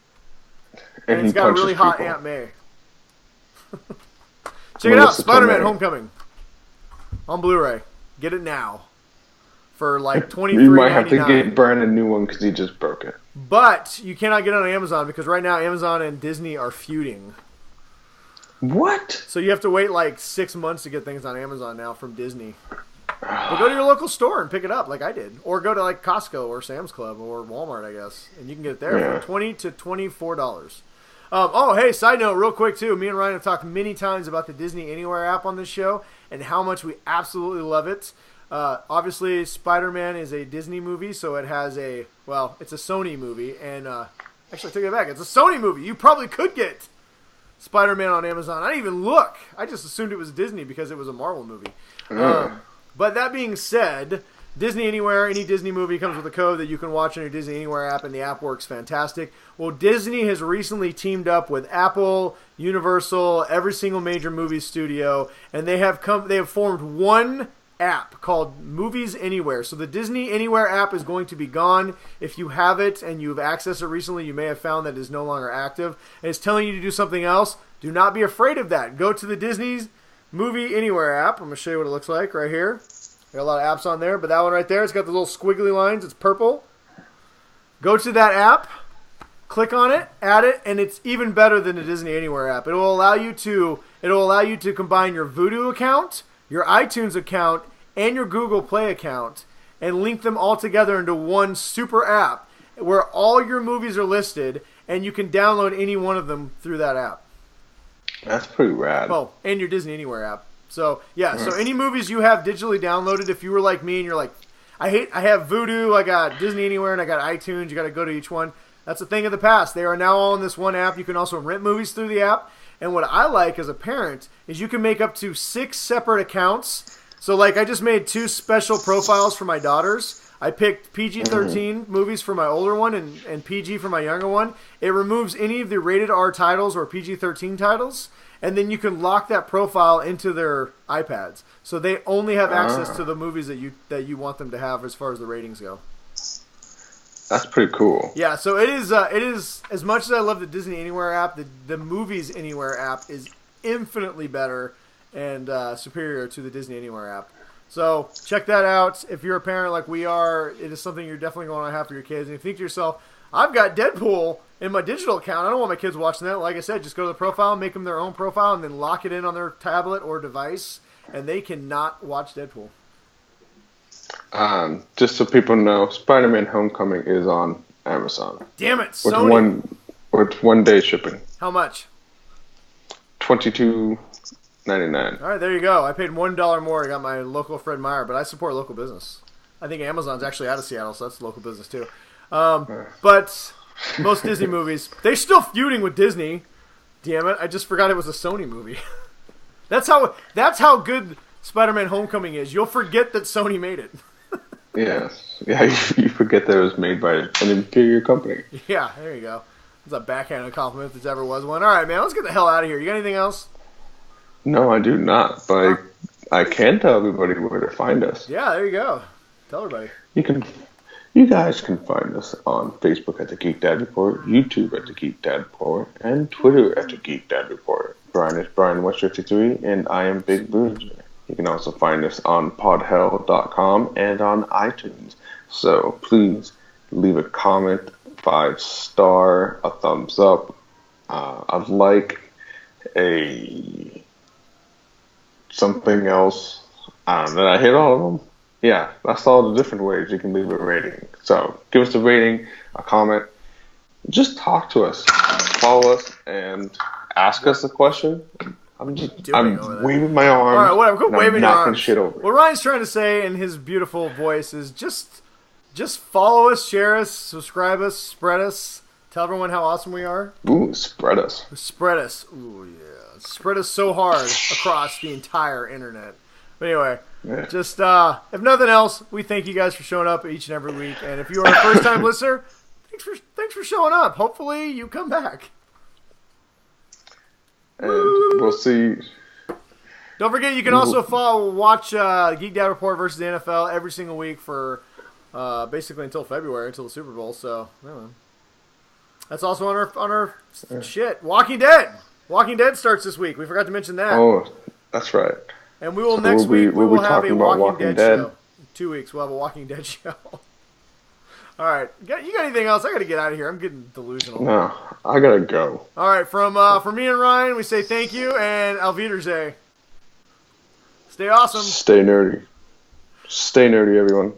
And he's got a really hot Aunt May. Check it out, Spider-Man Homecoming on Blu-ray. Get it now. For like $23.99. You might have to get Brian a new one because he just broke it. But you cannot get it on Amazon because right now Amazon and Disney are feuding. What? So you have to wait like 6 months to get things on Amazon now from Disney. But go to your local store and pick it up like I did. Or go to like Costco or Sam's Club or Walmart, I guess. And you can get it there for $20 to $24. Hey, side note real quick too. Me and Ryan have talked many times about the Disney Anywhere app on this show and how much we absolutely love it. Obviously, Spider-Man is a Disney movie, so it has it's a Sony movie, and actually, I take it back. It's a Sony movie. You probably could get Spider-Man on Amazon. I didn't even look. I just assumed it was Disney because it was a Marvel movie. But that being said, Disney Anywhere, any Disney movie comes with a code that you can watch on your Disney Anywhere app, and the app works fantastic. Well, Disney has recently teamed up with Apple, Universal, every single major movie studio, and they have formed one app called Movies Anywhere. So the Disney Anywhere app is going to be gone. If you have it and you've accessed it recently, you may have found that it is no longer active. And it's telling you to do something else. Do not be afraid of that. Go to the Disney's Movie Anywhere app. I'm going to show you what it looks like right here. Got a lot of apps on there, but that one right there, it's got the little squiggly lines. It's purple. Go to that app, click on it, add it, and it's even better than the Disney Anywhere app. It will allow you to combine your Vudu account, your iTunes account, and your Google Play account, and link them all together into one super app where all your movies are listed, and you can download any one of them through that app. That's pretty rad. Oh, and your Disney Anywhere app. So, so any movies you have digitally downloaded, if you were like me and you're like, I have Vudu, I got Disney Anywhere, and I got iTunes, you got to go to each one. That's a thing of the past. They are now all in this one app. You can also rent movies through the app. And what I like as a parent is you can make up to 6 separate accounts. So like I just made 2 special profiles for my daughters. I picked PG-13 movies for my older one and PG for my younger one. It removes any of the rated R titles or PG-13 titles, and then you can lock that profile into their iPads. So they only have access to the movies that you want them to have as far as the ratings go. That's pretty cool. Yeah, so it is as much as I love the Disney Anywhere app, the Movies Anywhere app is infinitely better and superior to the Disney Anywhere app. So check that out. If you're a parent like we are, it is something you're definitely going to have for your kids. And you think to yourself, I've got Deadpool in my digital account. I don't want my kids watching that. Like I said, just go to the profile, make them their own profile, and then lock it in on their tablet or device, and they cannot watch Deadpool. Just so people know, Spider-Man Homecoming is on Amazon. Damn it, Sony. With 1 day shipping. How much? $22.99. All right, there you go. I paid $1 more. I got my local Fred Meyer, but I support local business. I think Amazon's actually out of Seattle, so that's local business too. But most Disney movies, they're still feuding with Disney. Damn it! I just forgot it was a Sony movie. That's how good Spider-Man Homecoming is. You'll forget that Sony made it. Yes. Yeah, you forget that it was made by an inferior company. Yeah, there you go. It's a backhanded compliment if there ever was one. All right, man, let's get the hell out of here. You got anything else? No, I do not, but I can tell everybody where to find us. Yeah, there you go. Tell everybody. You guys can find us on Facebook at the Geek Dad Report, YouTube at the Geek Dad Report, and Twitter at the Geek Dad Report. Brian is Brian West 53, and I am Big Boozer. You can also find us on podhell.com and on iTunes. So please leave a comment, 5-star, a thumbs up, a like, something else. Did I hit all of them? Yeah, that's all the different ways you can leave a rating. So give us a rating, a comment. Just talk to us. Follow us and ask us a question. I'm waving my arms. All right, whatever. Quit waving your arms. Shit over. What Ryan's trying to say in his beautiful voice is just follow us, share us, subscribe us, spread us. Tell everyone how awesome we are. Ooh, spread us. Spread us. Ooh, yeah. Spread us so hard across the entire internet. But anyway, just if nothing else, we thank you guys for showing up each and every week. And if you are a first-time listener, thanks for showing up. Hopefully, you come back. And we'll see. Don't forget, you can also watch Geek Dad Report versus the NFL every single week for basically until February, until the Super Bowl. So, that's also on our shit. Walking Dead. Walking Dead starts this week. We forgot to mention that. Oh, that's right. And we will next week we will have a Walking Dead show. In 2 weeks we'll have a Walking Dead show. All right, you got anything else? I got to get out of here. I'm getting delusional. No, I gotta go. All right, from me and Ryan, we say thank you and Auf Wiedersehen. Stay awesome. Stay nerdy. Stay nerdy, everyone.